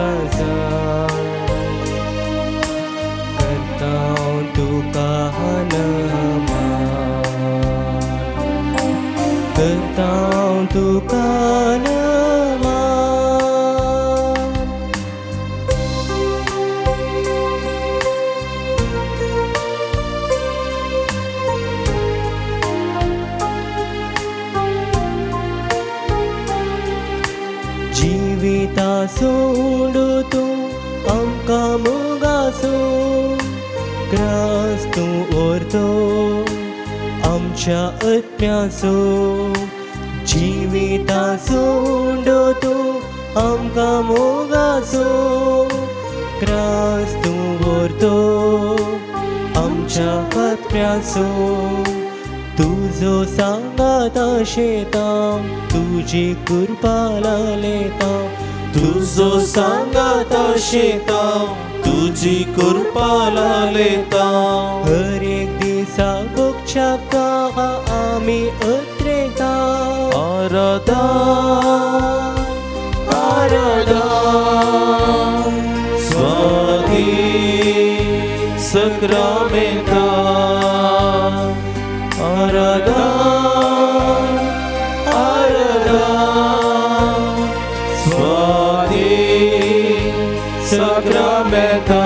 काळजा करता तुका नमन करता तुका नमन जिविता सोडू तू आमकां मोगासो त्रास तूं ओरतो आमच्या आत्म्याचो जिविता सोडू तू आमकां मोगासो त्रास तूं ओरतो आमच्या आत्म्याचो तुजो सांगात शेता तुजी कृपा लालेता तुझो सांगात शेता तुझी कृपा लालेता हर एक दिसा भोगच्या आमी अत्रेता आराधा आराधा स्वाधी सक्रामेंता आराधा आराधा स्वाधी सक्रामेंता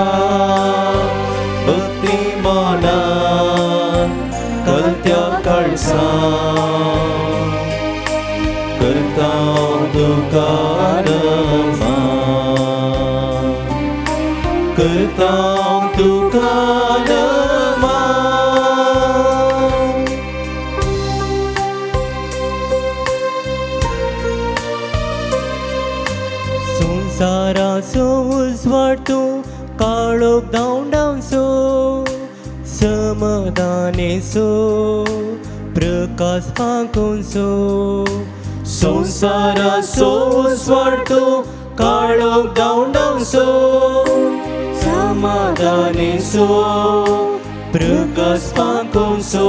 भक्तिमाना कलत्या काळसा करता तुका नमन करता तुका नमन संसाराचो उजवाड तूं काळोख धांवडावचो समाधानेचो प्रकाश फांकोवचो संसाराचो उजवाड तूं काळोख धांवडावचो समाधानेचो प्रकाश फांकोवचो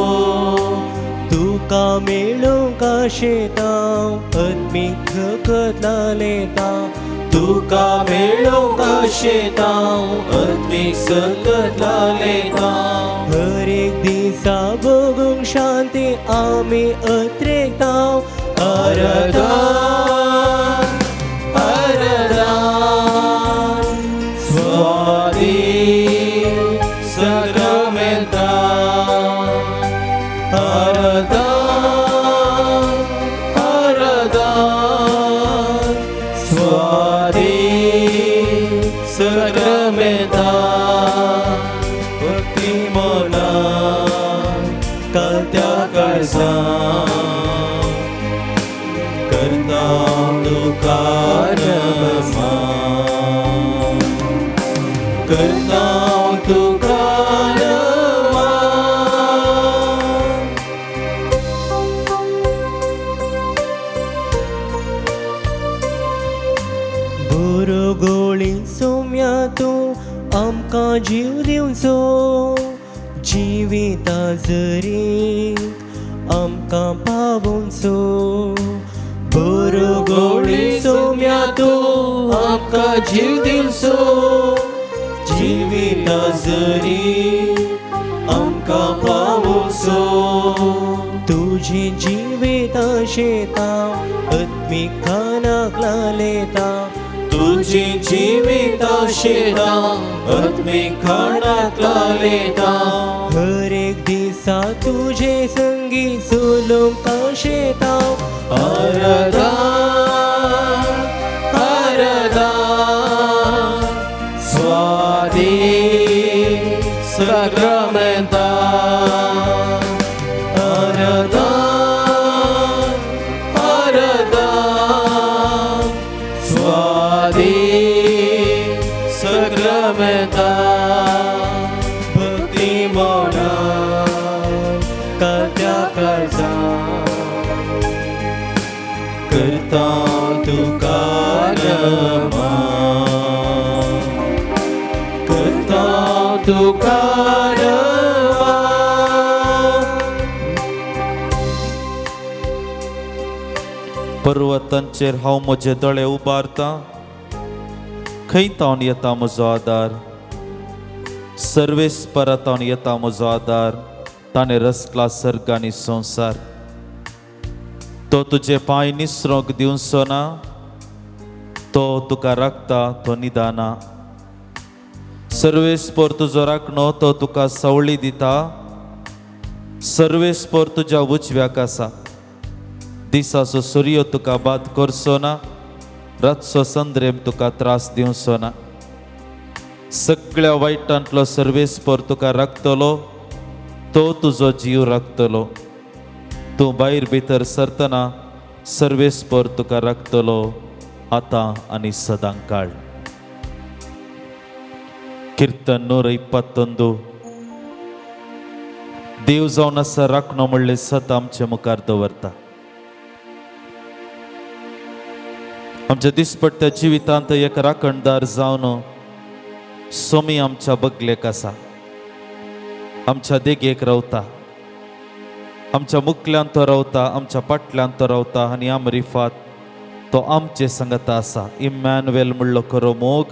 तुका मेळूंक शेता आत्मीक जगत लालेता तुका मेळूंक शेता आत्मीक जगत लालेता हर एक दिसा भोगूंक शांती आमी अत्रेता आराधा आराधा स्वाधी सक्रामेंता आराधा आराधा स्वाधी सक्रामेंता भक्तिमना कलत्या काळजा करता तुका नमन करता तुका नमन बरो गोळी सोम्या तूं आमकां जीव दिवचो जिविता जरी आमकां पावोवचो बरो गोळी सोम्या तूं आमकां जीव दिवचो जिविता जरी आमकां पावोवचो तुजी जिविता शेता आत्मीक खानाक लालेता तुजी जिविता शेता आत्मीक खाणाक लालेता हर एक दिसा तुजे संगी सोलोंक शेता आराधा आराधा स्वाधी सक्रामेंता आराधा आराधा स्वाधी सक्रामेंता भक्तिमना कलत्या काळजा करता तुका नमन करता तुका नमन पर्वतांचेर हांव म्हजे दोळे उबारतां खंय तावन येता म्हजो आदार, सर्वेस परतावन येता म्हजो आदार. ताणें रचला सर्ग आनी संवसार. तो तुजे पांय निसरोंक दिवचो ना, तो तुका राखता तो निदाना. सर्वेस्पर तुजो राखणो तो तुका सवळी दिता. सर्वेस्पर तुज्या उजव्याक आसा. दिसाचो सूर्य तुका बाद करचो ना, रातचो संद्रेम तुका त्रास दिवचो ना. सगळ्या वायटांतलो सर्वेस्पर तुका राखतलो, तो तुजो जीव राखतलो. तूं भायर भितर सरतना सर्वेस्पर तुका राखतलो, आतां आनी सदांकाळ. कीर्तन 121. देव जावन आसा राखणो म्हणलें सत आमचे मुखार दवरता. आमच्या दिसपट्ट्या जिवितांत एक राखणदार जावन सोमी आमच्या बगलेक आसा, आमच्या देगेक रावता, आमच्या मुखल्यान तो रावता, आमच्या पाटल्यान तो रावता आनी आमरिफात तो आमचे संगत आसा. इम्मॅन्युएल म्हणलो खरो मोग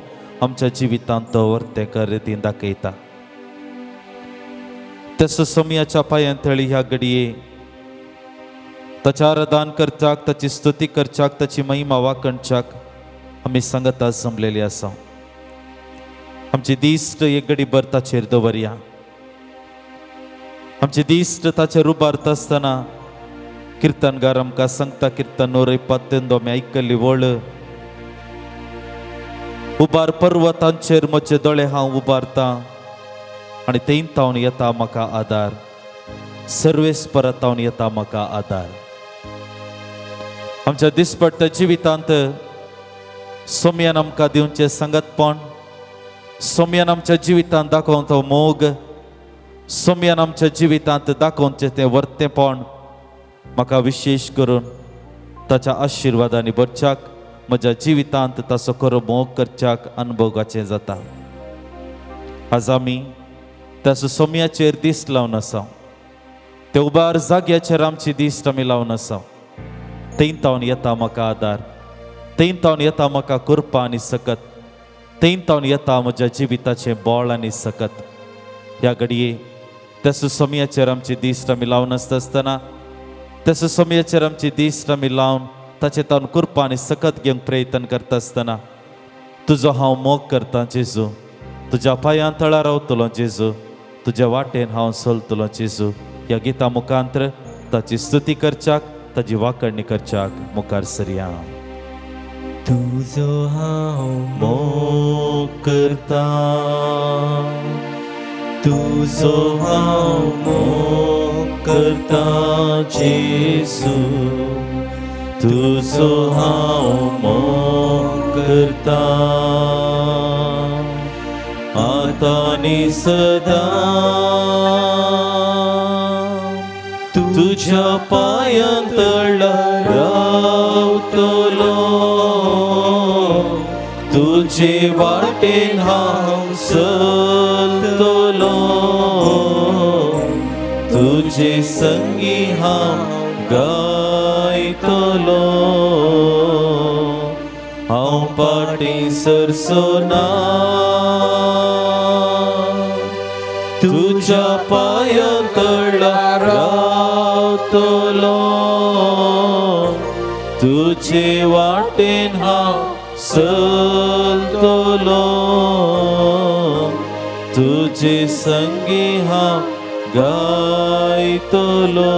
आमच्या जिवितांत तो वर्तेकर रितीन दाखयता. तसो सोमयाच्या पांयांतळी ह्या घडये ताच्या आराधन करच्याक, ताची स्तुती करच्याक, ताची महिमा वाकणच्याक आमी संगता जमलेली आसा. आमची दिश्ट एक घडी भर ताचेर दवरया. आमची दिश्ट ताचेर उबारता आसतना कीर्तनगार आमकां सांगता, कीर्तन 122 आमी आयकल्ली वळ. उबार पर्वतांचेर म्हजे दोळे हांव उबारता आनी तेंतावन येता म्हाका आदार. सर्वेस्परतावन येता म्हाका आदार. आमच्या दिसपट्ट्या जिवितांत सोम्यान आमकां दिवचें संगतपण, सोम्यान आमच्या जिवितांत दाखोवंक तो मोग, सोम्यान आमच्या जिवितांत दाखोवचें तें वर्तेपण म्हाका विशेश करून ताच्या आशिर्वादांनी भरच्याक, म्हज्या जिवितांत ताचो खरो मोग करच्याक अनुभवाचें जाता. आज आमी ताचो सोम्याचेर दीस लावन आसा. ते उबार जाग्याचेर आमची दिश्ट आमी लावन आसा. तेंतावन येता म्हाका आदार, तेंतावन येता म्हाका कृपा आनी सकत, तेंतावन येता म्हज्या जिविताचें बळ आनी सकत. ह्या घडये तसो सोम्याचेर आमची दिश्ट आमी लावन आसतना, तसो सोम्याचेर आमची दिश्ट आमी लावन ताचे तावन कृपा आनी सकत घेवंक प्रयत्न करता आसतना तुजो हांव मोग करतां जेजू. तुज्या पांयां तळार रावतलो जेजू, तुज्या वाटेन हांव चलतलो जेजू. ह्या गिता मुखांतर ताची स्तुती करच्याक, ताची वाकणणी करच्याक मुखार सरया. तुजो हांव मोग करता, तुजो हांव मोग करता जेजू. तुजो हांव मोग करता, आतां आनी सदां. तुज्या पांयां तळार रावतलो, तुजे वाटेन हांव चलतलो, तुजे संगी हांव गायतलो. हांव पाटी सरसोना, तुज्या पांयां तळार रावतलो, तुजे वाटेन हांव चलतलो, तुजे संगी हांव गायतलो.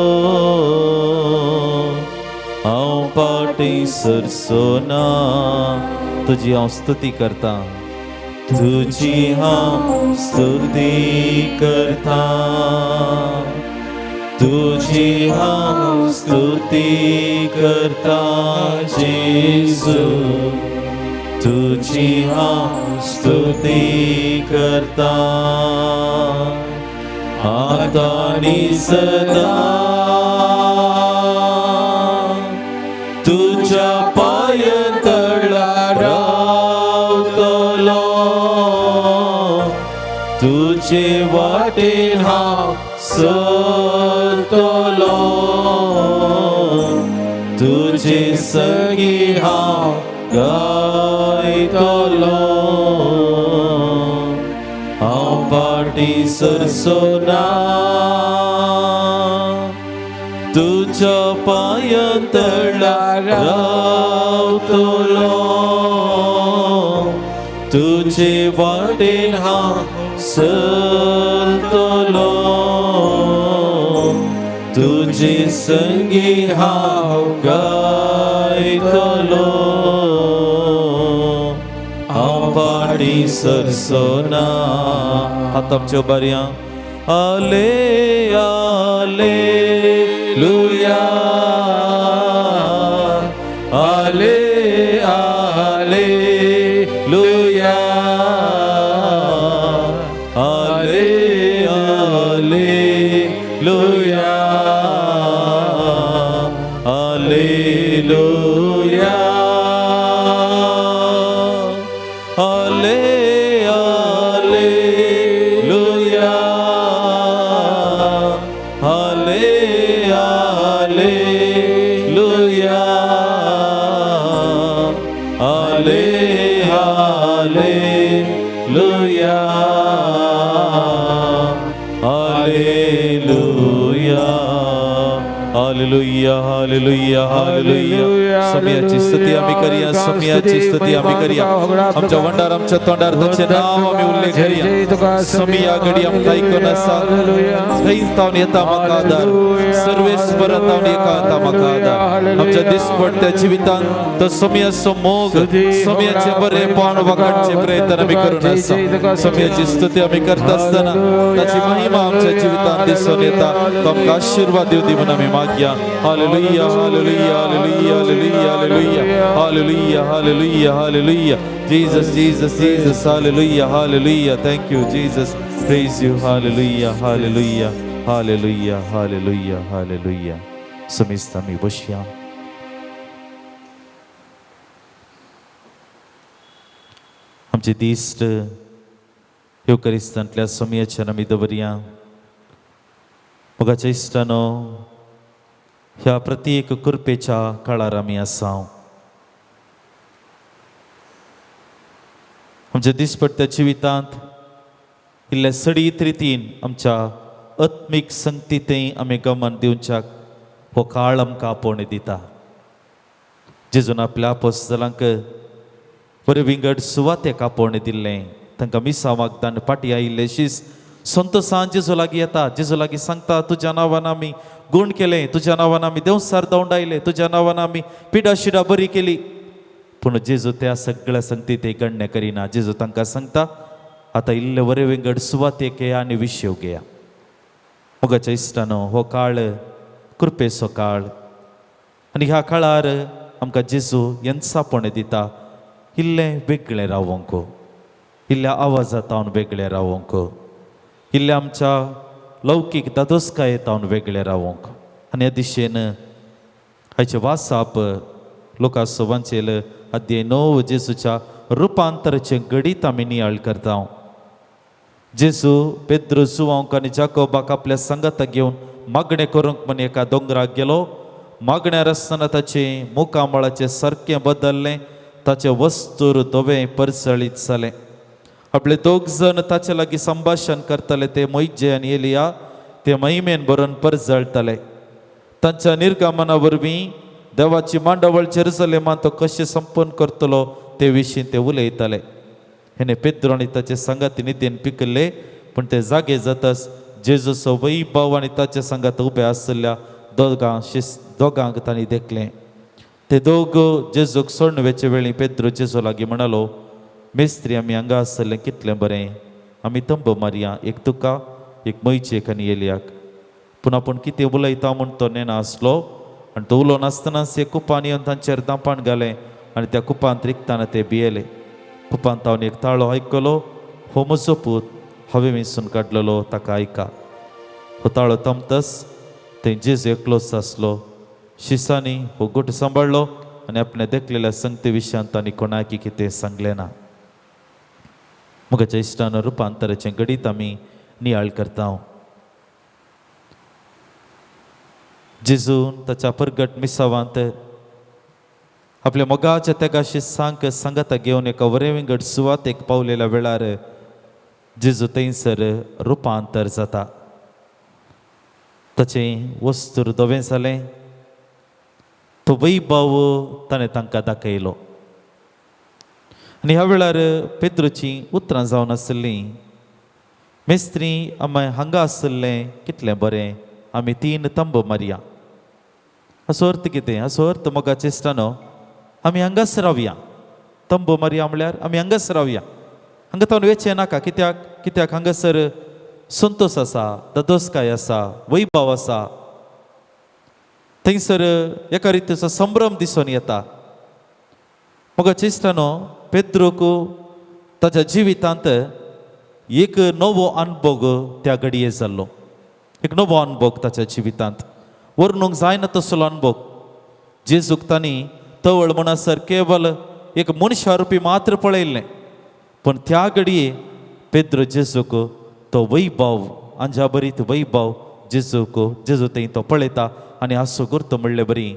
हांव पाटी सरसोना, तुजी हांव स्तुती करता, तुजी हांव स्तुती करता, तुजी हांव स्तुती करता जेजू. तुजी हांव स्तुती करता, आतां आनी सदां. तुज्या पांयां तळार रावतलो, तुजे वाटेन हांव चलतलो, तुजे संगी हांव गायतलो हांव पाटी सरसोना तुझ्या पांयांतळ्यार रावतलो तुझे वाटेन हांव चलतलो तुझे संगी हांव गायतलो हांव पाटी सरसोना. हात आमच्यो बऱ्या आले आले लुया आले आले लुया आले आले लुया Alleluia. Ale, alleluia. Ale, alleluia. Ale, alleluia. Alleluia. हालेलुया हालेलुया हालेलुया. समयाची स्तुती आम्ही करूया, समयाची स्तुती आम्ही करूया. आमच्या वंडार आमच्या तोंडार तुझे नाव आम्ही उल्लेख करूया. समया घडी आमकां आयकून आसा थंयच तावन येता म्हाका आदार. सर्वेस्परांत तावन येता म्हाका आदार. आमच्या दिसपडत्या जिवितांत तो समयाचो मोग समयाचे बरेपण वगडचे प्रयत्न आमी करून आसा. समयाची स्तुती आमी करता आसतना ताची महिमा आमच्या जिवितांत दिसून येता. तो आमकां आशीर्वाद दिवं दी म्हणून आमी मागया. हालेलुया हालेलुया हालेलुया हालेलुया हालेलुया हालेलुया हालेलुया. Jesus Jesus Jesus hallelujah hallelujah. Thank you Jesus. Praise you. Hallelujah hallelujah hallelujah hallelujah hallelujah. Samista मी बसया. आमचे दिश्ट युकरिस्तांतल्या समयाचेर आमी दवरया. मोगाच्या इश्टानो, ह्या प्रत्येक कृपेच्या काळार आमी आसा. आमच्या दिसपट्ट्या जिवितांत इल्ल्या सडीत रितीन आमच्या आत्मीक संगतीतय आमी गमन दिवच्याक हो काळ आमकां आपोवणे दिता. जेजून आपल्या आपोस्तलांक बरे विंगड सुवातेक आपोवणे दिल्लें. तांकां मिसा वागदान पाटी आयिल्ले शीस संतोषान जेजू लागीं येता. जेजू लागीं सांगता, तुज्या नांवान आमी गूण केले, तुज्या नांवान आमी देंवसार दवंडायले, तुज्या नांवान आमी पिडा शिडा बरी केली. पूण जेजू त्या सगळ्या संगती ते गण्य करिना. जेजू तांकां सांगता, आतां इल्ले बरे विंगड सुवातेक येया आनी विशेव घेया. मोगाच्या इश्टानो, हो काळ कृपेचो काळ आनी ह्या काळार आमकां जेजू येन्सापणे दिता. इल्लें वेगळें रावोंक, इल्ल्या आवाजांत वेगळें रावोंक, इल्ल्या आमच्या लौकीक दादोसकायेंत वेगळें रावोंक. आनी ह्या दिशेन हाचे वासाप लोकांचो वांचेल अध्याय 9 जेजूच्या रुपांतराचें गडीत आमी नियाळ करता. जेजू पेद्रो जुवांक आनी जाकोबाक आपल्या संगताक घेवन मागणें करूंक म्हण एका दोंगराक गेलो. मागण्यार आसतना ताचे मुखामळाचें सारकें बदल्लें, ताचे वस्तूर धवे परसळीत जाले. आपले 2 जण ताचे लागीं संभाशण करताले, ते मोइजे आनी एलिया. ते महिमेन बरोवन परजळटाले. तांच्या निर्गमना वरवीं देवाची मांडवळ जेरुसलेमांत तो कशें संपन्न करतलो ते विशीं ते उलयताले. हेणे पेद्रो आनी ताचे संगाती निदेन पिकल्ले. पूण ते जागे जाताच जेजूचो वैभव आनी ताचे संगात उबे आसलेल्या दोगांक तांणी देखलें. ते दोग जेजूक सोडून वेचे वेळी पेद्रो जेजू लागीं म्हणालो, मेस्त्री, आमी हांगा आसलें कितलें बरें. आमी तंब मारया, एक तुका, एक मोइजेक आनी एलियाक. पूण आपूण कितें उलयता म्हूण तो नेना आसलो. आनी तो उलोवन आसतनाच एक कुपान येवन तांचेर दांपाण घालें आनी त्या कुपांत रिकताना ते भियेले. कुपांत हांवें एक ताळो आयकलो, हो म्हजो पूत, हांवें वेंचून काडलेलो, ताका आयका. हो ताळो तमतस थंय जेजू एकलोच आसलो. शिसांनी हो गोट सांबाळलो आनी आपल्या देखलेल्या संगती विशयांत तांणी कोणाकी कितें सांगलें ना. मोगाच्या इश्टान रुपांतराचें गडीत आमी नियाळ करता. जेजून ताच्या परगट मिसावांत आपल्या मोगाच्या तेगाशी सांगता घेवन एका वरेविंगड सुवातेक पावलेल्या वेळार जेजू थंयसर रुपांतर जाता. ताचें वस्तूर धवें जालें. तो वैभव ताणें तांकां दाखयलो. आनी ह्या वेळार पेद्रूची उतरां जावन आसलीं, मेस्त्री आमी हांगा आसलें कितलें बरें, आमी 3 तंब मारया. हाचो अर्थ कितें? हाचो अर्थ मोगाच्या इश्टानो, आमी हांगाच रावया. तंब मारया म्हळ्यार आमी हांगाच रावया. हांगा तावन वेचें नाका. कित्याक हांगासर संतोश आसा, ददोसकाय आसा, वैभव आसा. थंयसर एका रितीचो संभ्रम दिसून येता. मोगाच्या इश्टानो, पेद्रूक ताच्या जिवितांत एक नवो अनुभव त्या घडये जाल्लो. एक नवो अनुभव ताच्या जिवितांत. वर्णूंक जायना तसलो अनुभव. जेजूक तांणी तवळ म्हणसर केवल एक मनशा रुपी मात्र पळयल्लें, पण त्या घडये पेद्रू जेजूक तो वैभव, अंजाबरीत वैभव जेजू थंय तो पळयता. आनी आसो गुर्त म्हणलें बरी,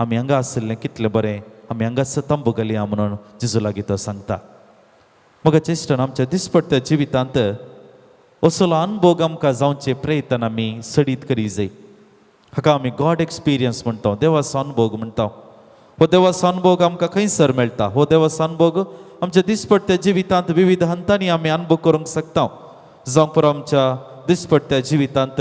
आमी हांगा आसलें कितलें बरें, आमी हांगाच तंब घालया म्हणून जेजू लागीं तो सांगता. मोगाच्या इश्टान, आमच्या दिसपट्ट्या जिवितांत असलो अनुभव आमकां जावचे प्रयत्न आमी सडीत करी जाय. हाका आमी गॉड एक्सपिरियन्स म्हणटा, देवाचो अनुभव म्हणटा. हो देवाचो अनुभव आमकां खंयसर मेळटा. हो देवाचो अनुभव आमच्या दिसपट्ट्या जिवितांत विविध हंतांनी आमी अनुभव करूंक शकता. जावं पुरो आमच्या दिसपट्ट्या जिवितांत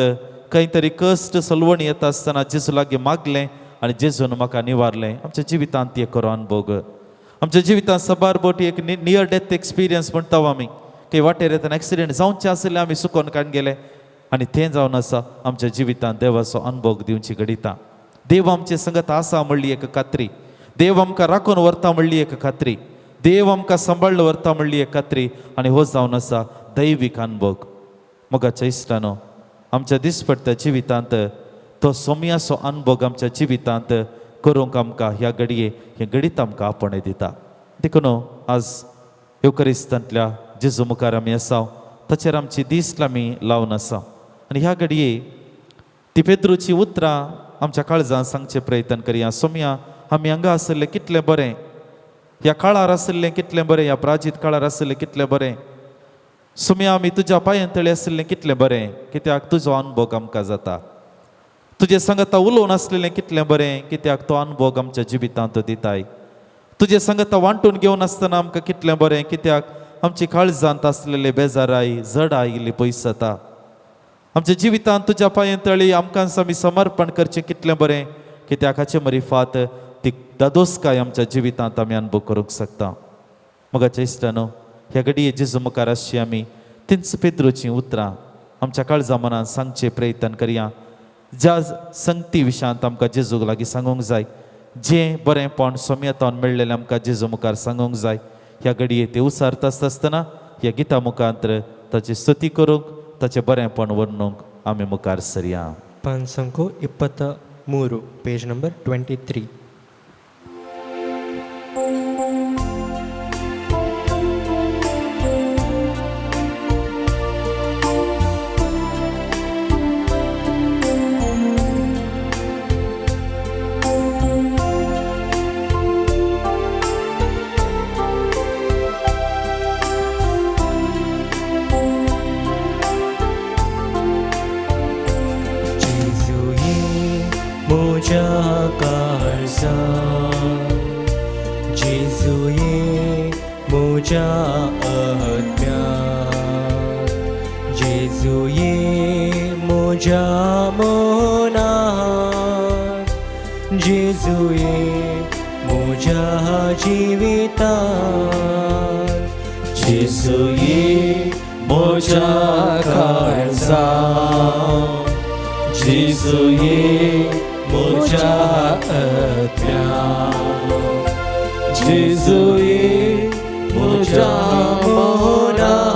खंय तरी कश्ट सलवण येता आसतना जेजू लागीं मागलें आनी जेजून म्हाका निवारलें. आमच्या जिवितांत एक खरो अनुभव. आमच्या जिवितांत सबार बोटी एक नियर डेथ एक्सपिरियन्स म्हणटा आमी. खंय वाटेर येतना एक्सिडेंट जावचें आसलें, आमी सुकोन काडून गेले आनी तें जावन आसा आमच्या जिवितांत देवाचो अनुभव दिवची घडिता. देव आमचे संगत आसा म्हणली एक खात्री. देव आमकां राखून व्हरता म्हणली एक खात्री. देव आमकां सांबाळून व्हरता म्हणली एक खात्री. आनी हो जावन आसा दैवीक अनुभव. मोगाच्या इश्टानो, आमच्या दिसपट्ट्या जिवितांत तो सोम्याचो अनुभव आमच्या जिवितांत करूंक आमकां ह्या घडये हे घडीत आमकां आपणे दिता. देखून आज युकरिस्तांतल्या जेजू मुखार आमी आसा, ताचेर आमची दिस्ट आमी लावन आसा. आनी ह्या घडये ती पेद्रूची उतरां आमच्या काळजांत सांगचे प्रयत्न करया. सोम्या, आमी हांगा आसलें कितलें बरें, ह्या काळार आसलें कितलें बरें, ह्या प्राचीन काळार आसलें कितलें बरें. सोम्या, आमी तुज्या पांयांतळी आसलें कितलें बरें, कित्याक तुजो अनुभव आमकां जाता. तुजे संगता उलोवन आसलेलें कितलें बरें, कित्याक तो अनुभव आमच्या जिवितांत दिताय. तुजे संगता वांटून घेवन आसतना आमकां कितलें बरें, कित्याक आमची काळजांत आसलेले बेजाराय जड आयिल्ली पयस जाता. आमच्या जिवितांत तुज्या पांयांतळी आमकां आमी समर्पण करचें कितलें बरें, कित्याक हाचे मरिफात ती दादोसकाय आमच्या जिवितांत आमी अनुभव करूंक शकता. मोगाच्या इश्टानो, ह्या घडये जेजू मुखार आसची आमी तींच पेद्रूचीं उतरां आमच्या काळजा मनान सांगचे प्रयत्न करया. ज्या संगती विशयांत आमकां जेजूक लागीं सांगूंक जाय, जें बरेंपण सोम्यतावन मेळ्ळेलें आमकां जेजू मुखार सांगूंक जाय, ह्या घडये ते उसारता आसतना ह्या गिता मुखांतर ताची स्तुती करूंक, ताचें बरेंपण वर्णूंक आमी मुखार सरया. पान संख्या 23, पेज नंबर 23. म्हज्या काळजांत जेजू ये म्हज्या आत्म्यांत, जेजू ये म्हज्या मनांत, जेजू ये म्हज्या जिवितांत, जेजू ये म्हज्या काळजांत, जेजू ये म्हज्या आत्म्यांत, जेजू ये म्हज्या मनांत,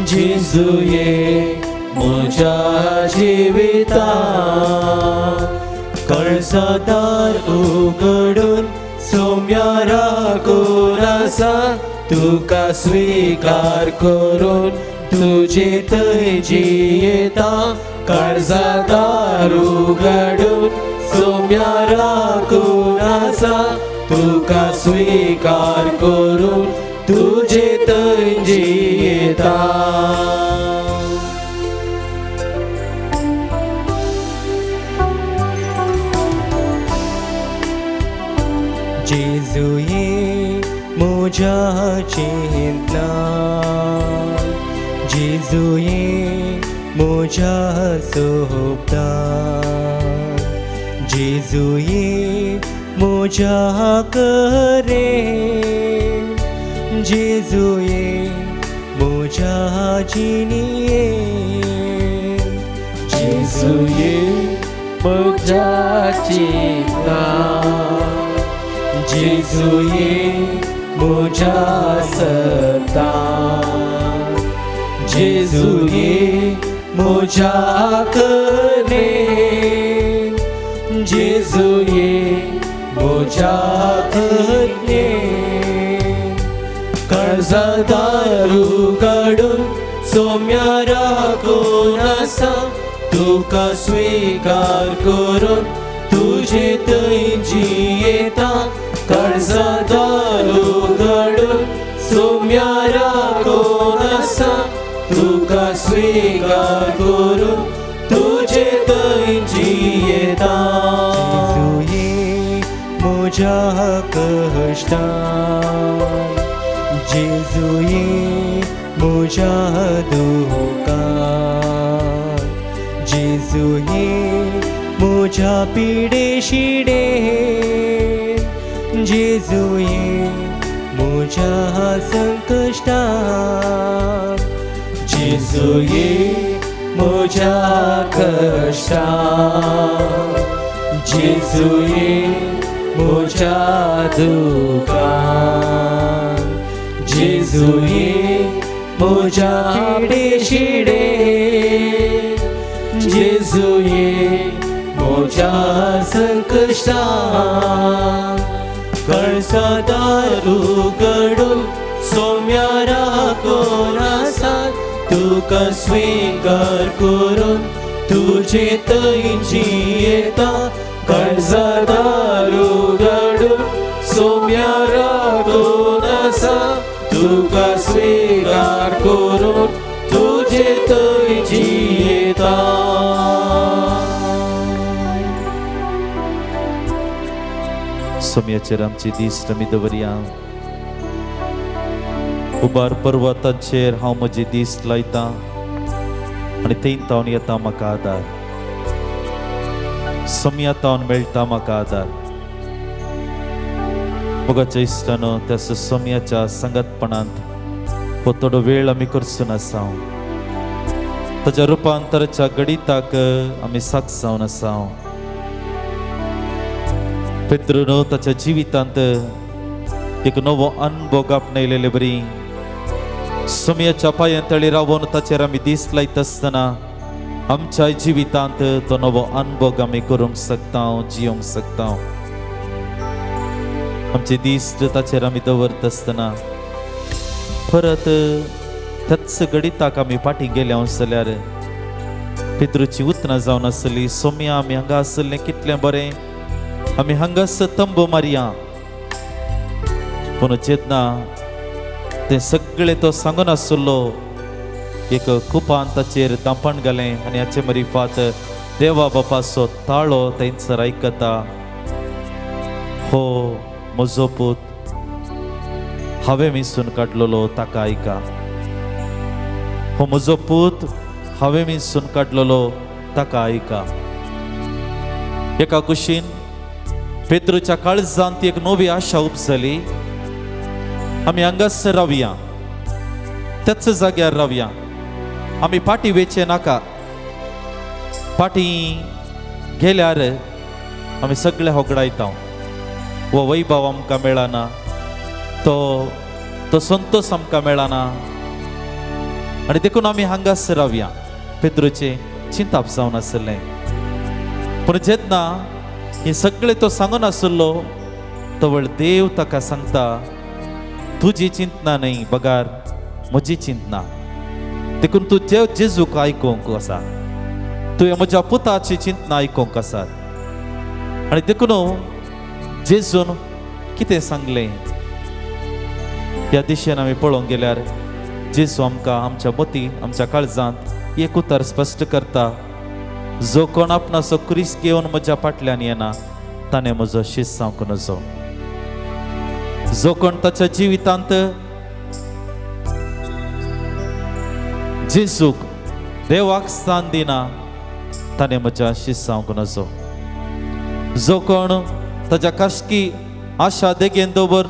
जेजू ये म्हज्या जिवितांत. कळसादार उगडून सोम्या राखून आसा, तुका स्वीकार करून तुजे थंय जियेता. काळजादार उगडून सौम्या राखून असा तुका स्वीकार करून तुझे तंजी येता जेजुये म्हज्या चिंतना जेजुये म्हज्या सोबतान जेजुये म्हज्या करे जेजुये म्हज्या जिणये जेजुये म्हज्या चिंतनान जेजुये म्हज्या सत्तान जेजुये म्हज्या कने जेजुये म्हज्या कने कर्जदार उगडून सौम्या राखून असा तुका स्वीकार करून तुझे तंजी येता कर्जदार उगडून सौम्या राखून असा तुका स्वीकार करून तुझे तंजी येता जेजुये म्हज्या कश्टान जेजुये म्हज्या दुखान जेजुये म्हज्या पिडेशिडे जेजुये म्हज्या संकश्टान जेजुये म्हज्या कश्टान जेजुये म्हज्या दुखान जेजुये म्हज्या पिडेशिडे जेजुये म्हज्या संकश्टान कर्जदार उगडून सौम्या राखून असा तुका स्वीकार करून तुझे तंजी येता कर्जदार उगडून सौम्या राखून असा तुका स्वीकार करून तुझे तंजी येता सोम्याचेर आमची दिश्ट आमी दवरया उबार पर्वताचेर हांव म्हजी दिश्ट लायता आनी थंय तावन येता म्हाका आदार सोम्या तावन मेळटा म्हाका आदार मोगाच्या इश्टानो त्या सोम्याच्या संगतपणांत हो थोडो वेळ आमी करसून आसा ताच्या रुपांतराच्या गणिताक आमी साक्ष जावन आसा पेद्रुनो ताच्या जिवितांत एक नवो अनुभव आपणयलेले बरी सोम्याच्या पांयांतळी रावून ताचेर आमी दिश्ट लायत आसतना आमच्या जिवितांत तो नवो अनुभव आमी करूंक शकता जियोंक शकता आमचे दिश्ट ताचेर आमी दवरत आसतना परत त्याच गणिताक आमी फाटीं गेल्या जाल्यार पेद्रूची उतरां जावन आसली सोम्या आमी हांगा आसलें कितलें बरें आमी हांगास तंबू मारया पूण जेन्ना ते सगळे तो सांगून आसलो एक कुपान ताचेर दांपण घालें आनी हाचे मरिफात देवा बापाचो ताळो थंयसर आयकता हो म्हजो पूत हांवें मिसून काडलेलो ताका आयका हो म्हजो पूत हांवें मिसून काडलेलो ताका आयका एका कुशीन पेद्रूच्या काळजांत एक नवी आशा उपजली आमी हांगास रावया त्याच जाग्यार रावया आमी फाटीं वेचे नाका फाटीं गेल्यार आमी सगळे होगडायता वो वैभव आमकां मेळना तो संतोष आमकां मेळना आनी देखून आमी हांगास रावया पेद्रूचे चिंताप जावन आसलें पूण जेन्ना हे सगळे तो सांगून आसलो तवळ देव ताका सांगता तुजी चिंतना न्ही बगार म्हजी चिंतना देखून तूं जेजूक आयकोंक आसा तुवें म्हज्या पुताची चिंतना आयकोंक आसा आनी देखून जेजून कितें सांगलें ह्या दिशेन आमी पळोवंक गेल्यार जेजू आमकां आमच्या मती आमच्या काळजांत एक उतर स्पश्ट करता, जो कोण आपणाचो क्रिस्त घेवन म्हज्या फाटल्यान येना ताणें म्हजो शिष्य जावंक नजो. जो कोण ताच्या जिवितांत जेजूक देवाक स्थान दिना ताणें म्हज्या शिष्य जावंक नजो. जो कोण ताच्या काश्की आशा देगेन दवर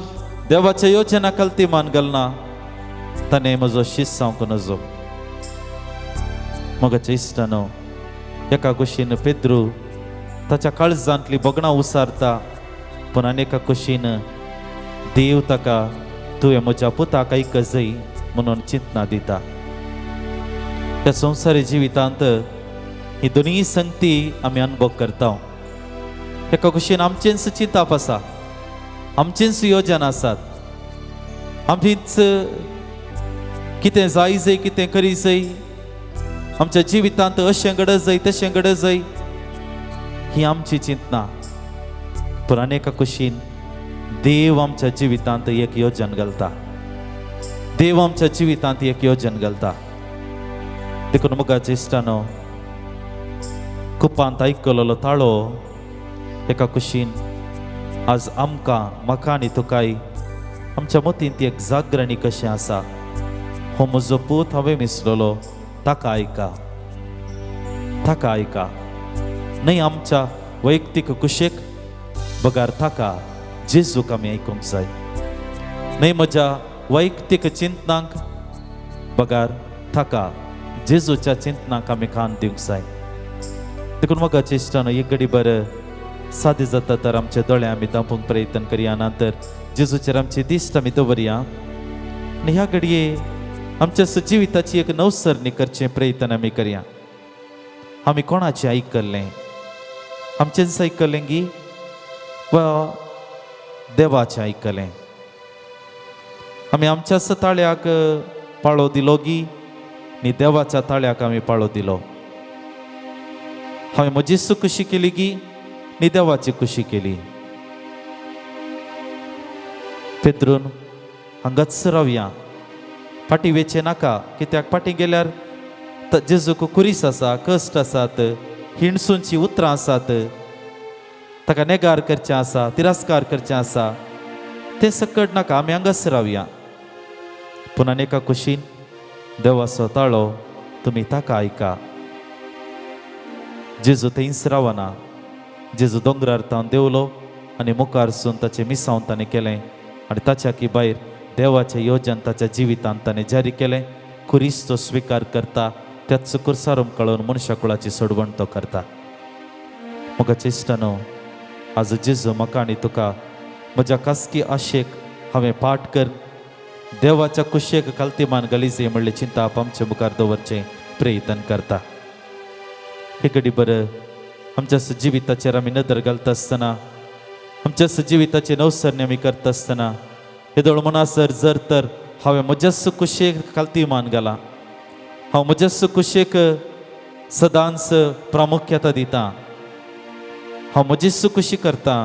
देवाच्या योजना कल्तीमान घालना ताणें म्हजो शिष्य जावंक नजो. मोगाच्या इश्टानो, एका कुशीन पेद्रू ताच्या काळजांतली बगणां उसारता, पूण आनी एका कुशीन देव ताका तुवें म्हज्या पुताक आयकजय म्हणून चिंतना दिता. त्या संवसारी जिवितांत ही दोनी संगती आमी अनुभव करता. एका कुशीन आमचेंच चिंताप आसा, आमचेंच योजना आसात, आमीच कितें जाय जय कितें करी जय, आमच्या जिवितांत अशें घडत जय तशें घडत जय, ही आमची चिंतना. पूण आनी एका कुशीन देव आमच्या जिवितांत एक योजन घालता. देव आमच्या जिवितांत एक योजन घालता. देखून मोगाच्या इश्टानो, कुपांत आयकलेलो ताळो एका कुशीन आज आमकां म्हाका आनी तुकाय आमच्या मतींत एक जागरणी कशें आसा. हो म्हजो पूत हांवें मिसलोलो, ताका आयका, ताका आयका. न्हय आमच्या वैयक्तीक कुशेक, बगार ताका जेजूक आमी आयकूंक जाय. न्हय म्हज्या वैयक्तीक चिंतनांक, बगार ताका जेजूच्या चिंतनांक आमी कान दिवंक जाय. देखून म्हाका इश्टानो, एक घडी बरं सादें जाता तर आमचे दोळे आमी धांपूंक प्रयत्न करया, नंतर जेजूचेर आमची दिश्ट आमी दवरया. आनी ह्या घडये आमच्या जिविताची एक नवसरणी करचे प्रयत्न आमी करया. आमी कोणाचें आयकल्लें? आमचेंच आयकल्लें गी वा देवाचें आयकलें? आमी आमच्याच ताळ्याक पाळो दिलो गी न्ही देवाच्या ताळ्याक आमी पाळो दिलो? हांवें म्हजी खुशी केली गी न्ही देवाची खुशी केली? पेद्रून हांगाच रावया, फाटी वेचे नाका. कित्याक फाटी गेल्यार जेजूक कुरीस आसा, कश्ट आसात, हिणसूंची उतरां आसात, ताका नेगार करचें आसा, तिरस्कार करचें आसा. तें सकट नाका, आमी हांगाच रावया. पूण आनी एका कुशीन देवाचो ताळो तुमी ताका आयका. जेजू थंयच रावना. जेजू दोंगरार तावन देवलो आनी मुखारसून ताचें मिसांव ताणें केलें आनी ताच्या की भायर देवाचें योजन ताच्या जिवितांत ताणें जारी केलें. खुरीस तो स्विकार करता, त्याच कुर्सारूम कळोवन मनशा कुळाची सोडवण तो करता. मोगाच्या इश्टानो, आज जेजू म्हाका आनी तुका म्हज्या खासगी आशेक हांवें पाठ कर, देवाच्या कुशेक काल्तीमान घालीजे म्हणले चिंताप आमच्या मुखार दवरचें प्रयत्न करता. हे घडी बरं आमच्या जिविताचेर आमी नदर घालता आसतना, आमच्या जिविताची नवसरणी आमी करता आसतना येदोळ मनासर जर तर हांवें म्हज्याच कुशेक काल्तीमान घाला, हांव म्हज्याच कुशेक सदांच प्रामुख्यता दिता, हांव म्हजीच खुशी करता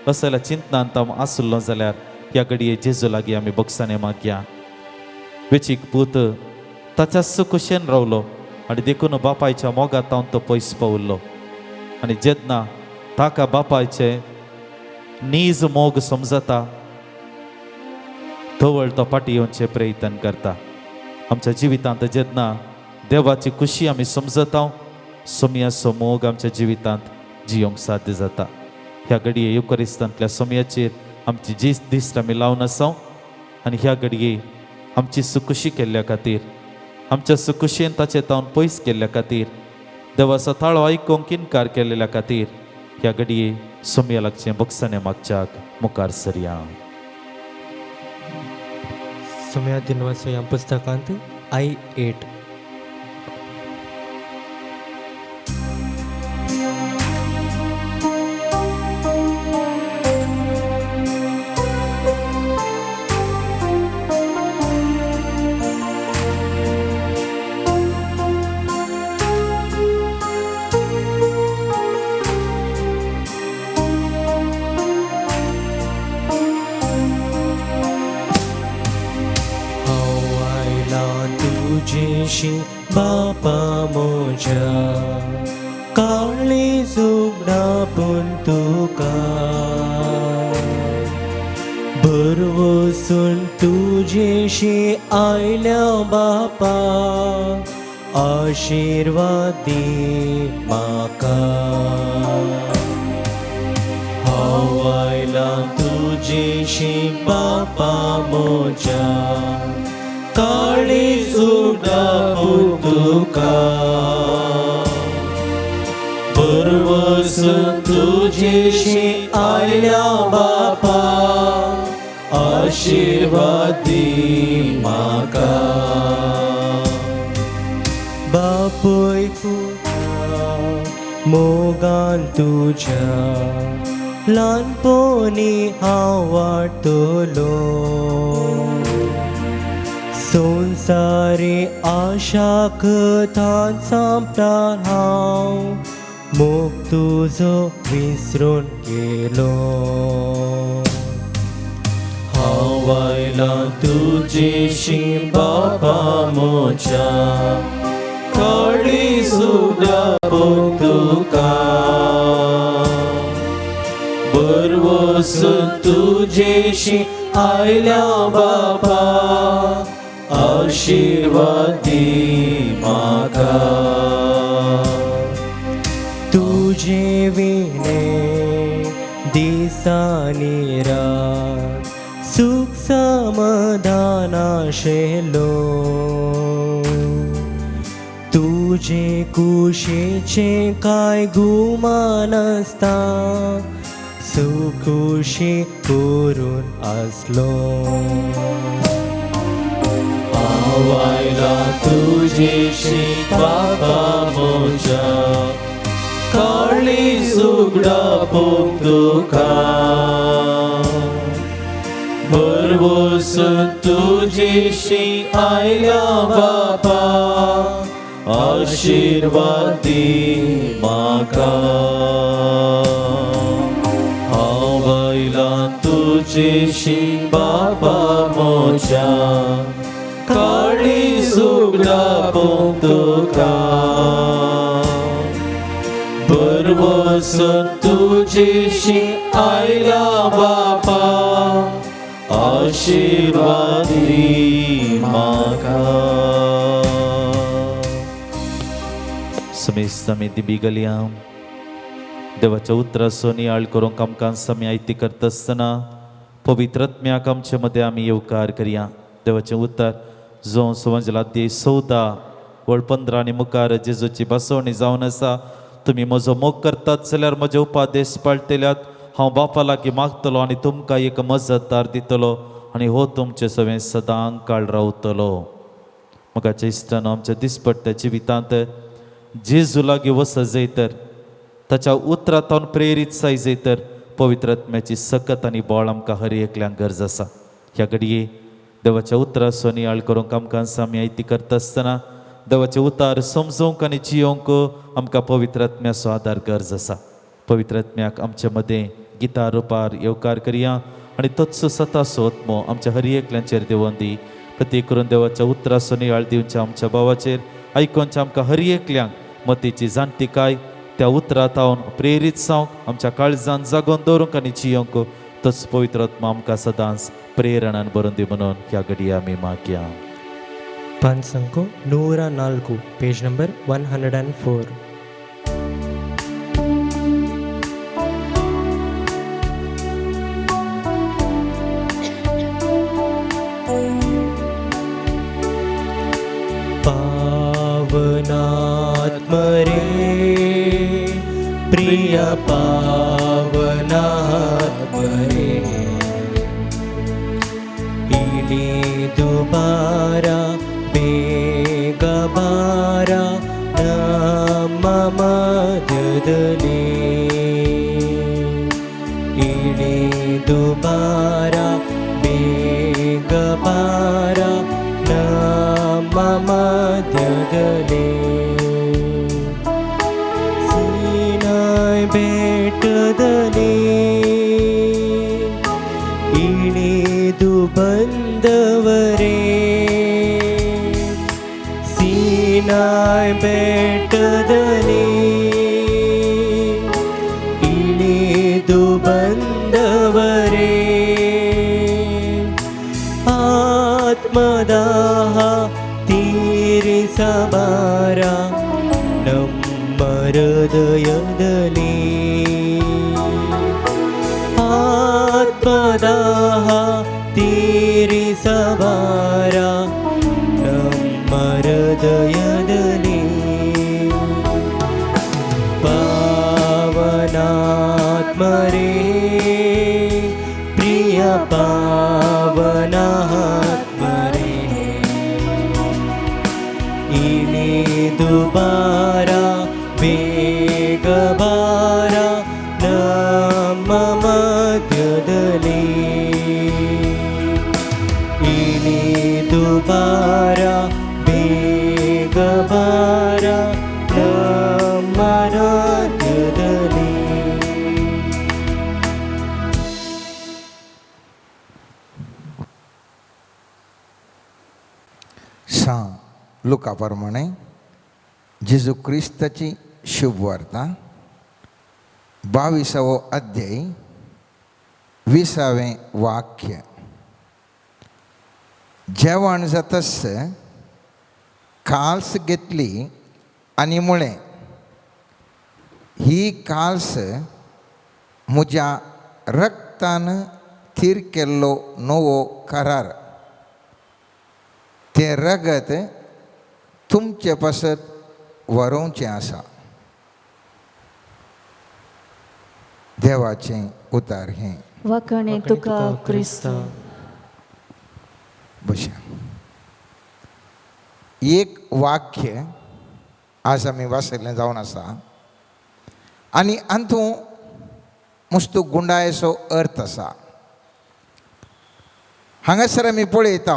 असं जाल्यार चिंतनांत हांव आसलो जाल्यार ह्या घडये जेजू लागीं आमी बोगसाने मागया. वेचीक पूत ताच्याच कुशेन रावलो आनी देखून बापायच्या मोगात हांव तो पयस पावल्लो. आनी जेन्ना ताका बापायचे नीज मोग समजता धवळ तो फाटी येवचे प्रयत्न करता. आमच्या जिवितांत जेन्ना देवाची खुशी आमी समजता, सोमयाचो मोग आमच्या जिवितांत जियोंक साध्य जाता. ह्या घडये युकरिस्तांतल्या सोमयाचेर आमची जी दिश्ट आमी लावन आसा आनी ह्या घडये आमची सुखुशी केल्ल्या खातीर, आमच्या सुखुशेन ताचे तावन पयस केल्ल्या खातीर, देवाचो ताळो आयकोंक इन्कार केलेल्या खातीर ह्या घडये सोमया लागचें बक्षाने मागच्याक मुखार सरया. सोम्या दिनवासो ह्या पुस्तकांत I-8 I तुजेशी बापा मोजा काळी जुगडा पूण तुका भरवसून तुजेशी आयल्या बापा आशीर्वाद दी म्हाका हांव आयला तुजेशी बापा मोजा काळी जुगडा पूण तुका भरवसून तुजेशी आयल्या बापा आशीर्वाद दी म्हाका बापूय पुत्रा मोगान तुज्या ल्हानपणी हांव वाडटलो संवसारी आशा कथान सांपटार हांव मोग तुजो विसरून गेलो हांव आयला तुजेशी बापा मोजा काळी जुगडा पूण तुका भरवसून तुजेशी आयल्या बापा आशीर्वाद दी म्हाका तुजे विणे दिसांनी रात सुख समाधान आशेलो तुजे कुशेचे कांय गुमान आसता सुखुशी करून आसलो हांव आयला तुजेशी बापा मोजा काळी जुगडा पूण तुका भरवसून तुजेशी आयल्या बापा आशीर्वाद दी म्हाका हांव आयला तुजेशी बापा मोजा काळी जुगडा पूण तुका भरवसून तुजेशी आयल्या बापा आशीर्वाद दी म्हाका समी दिबिगल्या देवाच्या उतराचो नियाळ करूंक आमकां समी आयती करता आसतना पवित्र आत्म्याक आमचे मदें आमी येवकार करया देवाचें उतर जो सुवांजला अध्याय 14 वळ 15 आनी मुखार जेजूची बसवणी जावन आसा तुमी म्हजो मोग करतात जाल्यार म्हजे उपादेश पाळटल्यात हांव बापा लागीं मागतलो आनी तुमकां एक मजतदार दितलो आनी हो तुमचे सवें सदां काळ रावतलो मोगाच्या इश्टान आमच्या दिसपट्ट्या जिवितांत जेजू लागीं वचत जैतर ताच्या उतरांतून प्रेरीत जाय जैतर पवित्र आत्म्याची सकत आनी बोळ आमकां हर एकल्यांक गरज आसा ह्या घडये देवाच्या उतराचो नियाळ करूंक आमकां आमी आयती करता आसतना देवाचे उतार समजूंक आनी जियोंक आमकां पवित्र आत्म्याचो आदार गरज आसा पवित्र आत्म्याक आमचे मदें गितार रुपार येवकार करया आनी तोच सताचो आत्मो आमच्या हर एकल्यांचेर देवोन दी प्रत्येक करून देवाच्या उतराचो नियाळ दिवच्या आमच्या भावाचेर आयकोनच्या आमकां हर एकल्यांक मतीची जाणटिकाय त्या उतरांत हांव प्रेरीत जावंक आमच्या काळजान जागोवन दवरूंक आनी जियोंक तोच पवित्र आत्मा आमकां सदांच प्रेरणान भरून दी म्हणून ह्या घडये आमी मागया पान संको 104 पेज नंबर 104 पावनात्मरे प्रिय पावनात्मरे इली दुबारा बेगबारा मम मददले इली दुबारा बेगबारा मम मददले सीनाय बेटदले इली दुबंदवरे ಸೀನಾಯ್ ಬೆಟ್ಟದಲ್ಲಿ ಇಳಿದು ಬಂದವರೇ, ಆತ್ಮದಾಹ ತೀರಿಸಬಾರ ನಮ್ಮ ಹೃದಯದಲ್ಲಿ, ಆತ್ಮದಾಹ ತೀರಿಸಬಾರ ನಮ್ಮ ಹೃದಯದಲ್ಲಿ. ಪಾವನಾತ್ಮರೇ, ಪ್ರಿಯ ಪಾವನಾತ್ಮರೇ, ಇಳಿದು ಬಾರ ಬೇಗ ಬಾರ ನಮ್ಮ ಮಧ್ಯದಲ್ಲಿ, ಇಳಿದು ಬಾರ ಬೇಗ ಬಾರ ನಮ್ಮ ಮಧ್ಯದಲ್ಲಿ. लुकाप्रमाणे जेजू ख्रिस्ताची शुभवार्ता 22वा अध्याय 20वें वाक्य. जेवण जातस काल्स घेतली आणि मुळे ही काल्स म्हज्या रक्तान थीर केल्लो नवो करार, ते रगत तुमचे पासत व्हरोवचें आसा. देवाचें उतार हें. वखणे तुका क्रिस्त. बशा एक वाक्य आज आमी वाचयल्लें जावन आसा आनी हातूं मस्तो गुंडायेचो अर्थ आसा. हांगासर आमी पळयता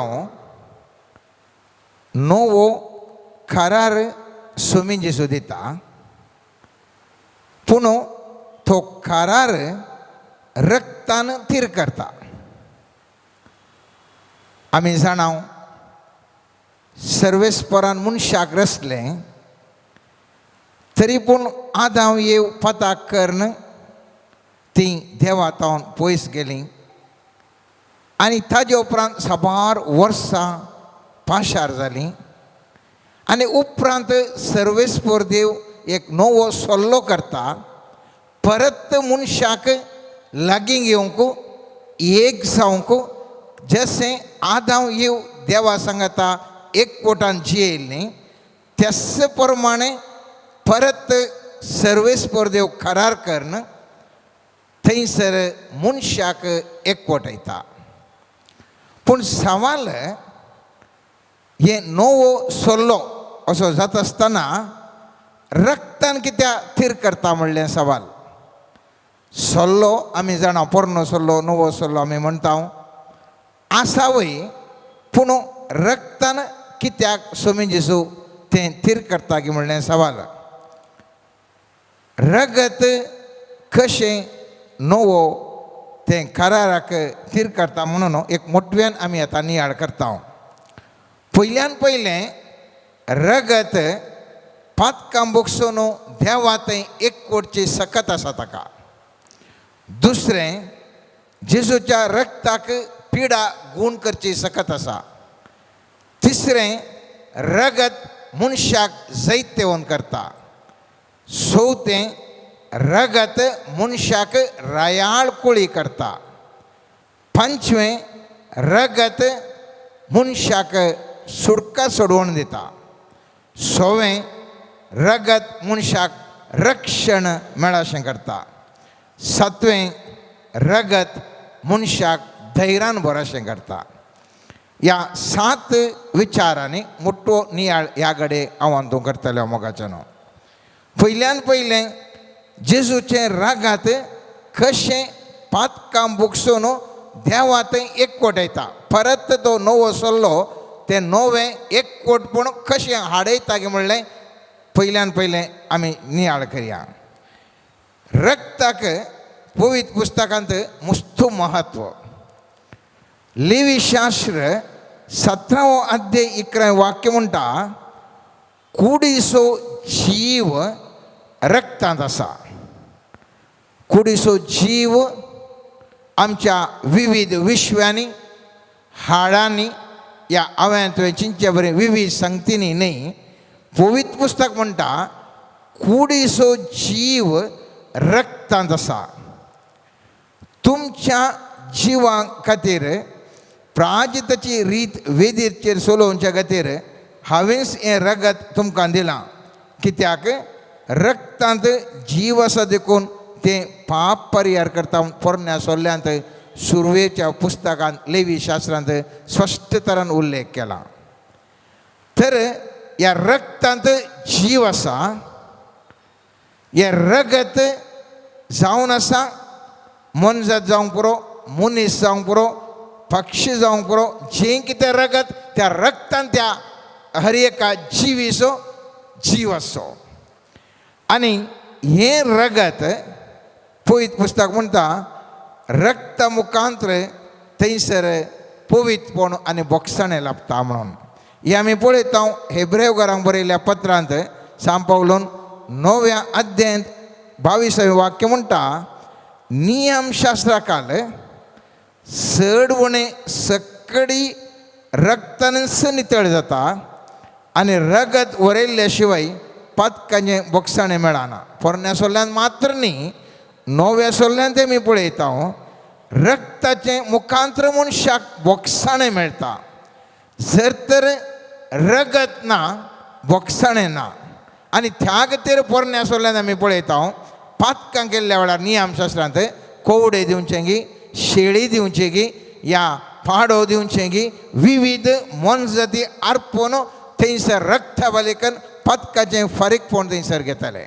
नवो करार स्वामी जेजू दिता, पूण तो करार रक्तान थीर करता. आमी जाणाव सर्वेस्परान मनशाक रचलें, तरी पूण आदां येव पताक कर्ण ती देवातावन पयस गेलीं आनी ताजे उपरांत साबार वर्सां पाशार जालीं आनी उपरांत सर्वेस्पर देव एक नवो सल्लो करता, परत मनशाक लागीं घेवंक एक जावंक, जशें आदां येव देवा सांगता एकवटान जियेल्लीं त्याच प्रमाणे परत सर्वेस्पर देव करार कर्ण थंयसर मनशाक एकवटायता. पूण सवाल हे नवो सल्लो असो जात आसतना रक्तान कित्याक थीर करता म्हणलें सवाल. सल्लो आमी जाणा पोरनो सल्लो नवो सल्लो आमी म्हणटा आसावय, पूण रक्तान कित्याक स्वामी जेजू तें थीर करता की म्हणलें सवाल. रगत कशें नवो तें कराराक थीर करता म्हणून एक मोठव्यान आमी आतां नियाळ करता. पयल्यान पयलें रगत पातकां बोगसून देवा थंय एकवटची सकत आसा ताका. दुसरें जेजूच्या रक्ताक पिडा गूण करची सकत आसा. तिसरें रगत मनशाक जैतेवन करता. चवथें रगत मनशाक रायाळ कुळी करता. पंचवें रगत मनशाक सुडका सोडवून दिता. सवें रगत मनशाक रक्षण मेळाशें करता. सातवें रगत मनशाक धैर्यान भरशें करता. ह्या 7 विचारांनी मोठो नियाळ ह्या घडये हांव तूं करतलो मोगाच्यान. पयल्यान पयलें जेजूचें रगत कशें पातकां बुगसून देवा थंय एकवटायता. परत तो नवो सल्लो तें नवें एकवटपण कशें हाडयता की म्हणलें पयल्यान पयलें आमी नियाळ करया. रक्ताक पवित्र पुस्तकांत मस्त महत्व. लेवी शास्त्र 17वो अध्याय 11वें वाक्य म्हणटा, कुडिसो जीव रक्तांत आसा. कुडिसो जीव आमच्या विविध विश्वांनी हाडांनी या हांवें तुवें चिंतचे बरें विविध संगतींनी न्ही. पवित्र पुस्तक म्हणटा कुडिसो जीव रक्तांत आसा. तुमच्या जिवा खातीर प्राजिताची रीत वेदीचेर चलोवच्या खातीर हांवेंच हें रगत तुमकां दिलां. कित्याक रक्तांत जीव आसा देखून तें पाप परिहार करता. पोरण्या सोल्ल्यांत सुरवेच्या पुस्तकांत लेवी शास्त्रांत स्पश्ट तरान उल्लेख केला. तर ह्या रक्तांत जीव आसा. हें रगत जावन आसा मनजात जावंक पुरो, मनीस जावंक पुरो, पक्षी जावंक पुरो, जें कितें रगत त्या रक्तांत त्या हर एका जिवीचो जीव आसो. आनी हें रगत पवित्र पुस्तक म्हणटा रक्त मुखांतर थंयसर पवित्रपण आनी बोगसणें लाभता म्हणून. हें आमी पळयता हेब्रेवकारांक बरयल्ल्या पत्रांत सांत पावलोन 9व्या अध्यायांत 22वें वाक्य म्हणटा नियमशास्त्राकाल चड उणें सकडी रक्तानच नितळ जाता आनी रगत उरयल्ल्या शिवाय पातकाचें बोगसणें मेळना. पोरण्या सोल्ल्यान मात्र न्ही, 9व्या सोल्ल्यान आमी पळयता रक्ताचें मुखांतर मनशाक बोगसणें मेळटा. जर तर रगत ना बोगसणें ना. आनी त्या खातीर पोरण्या सोल्ल्यान आमी पळयता पातकां केल्ल्या वेळार नियमशास्त्रांत कोवडे दिवचें गी, शेळी दिवची गी, या पाडो दिवचें गी, विविध मनजाती आर्पून थंयसर रक्ताबलिकन पातकाचें फारीकपण थंयसर घेताले.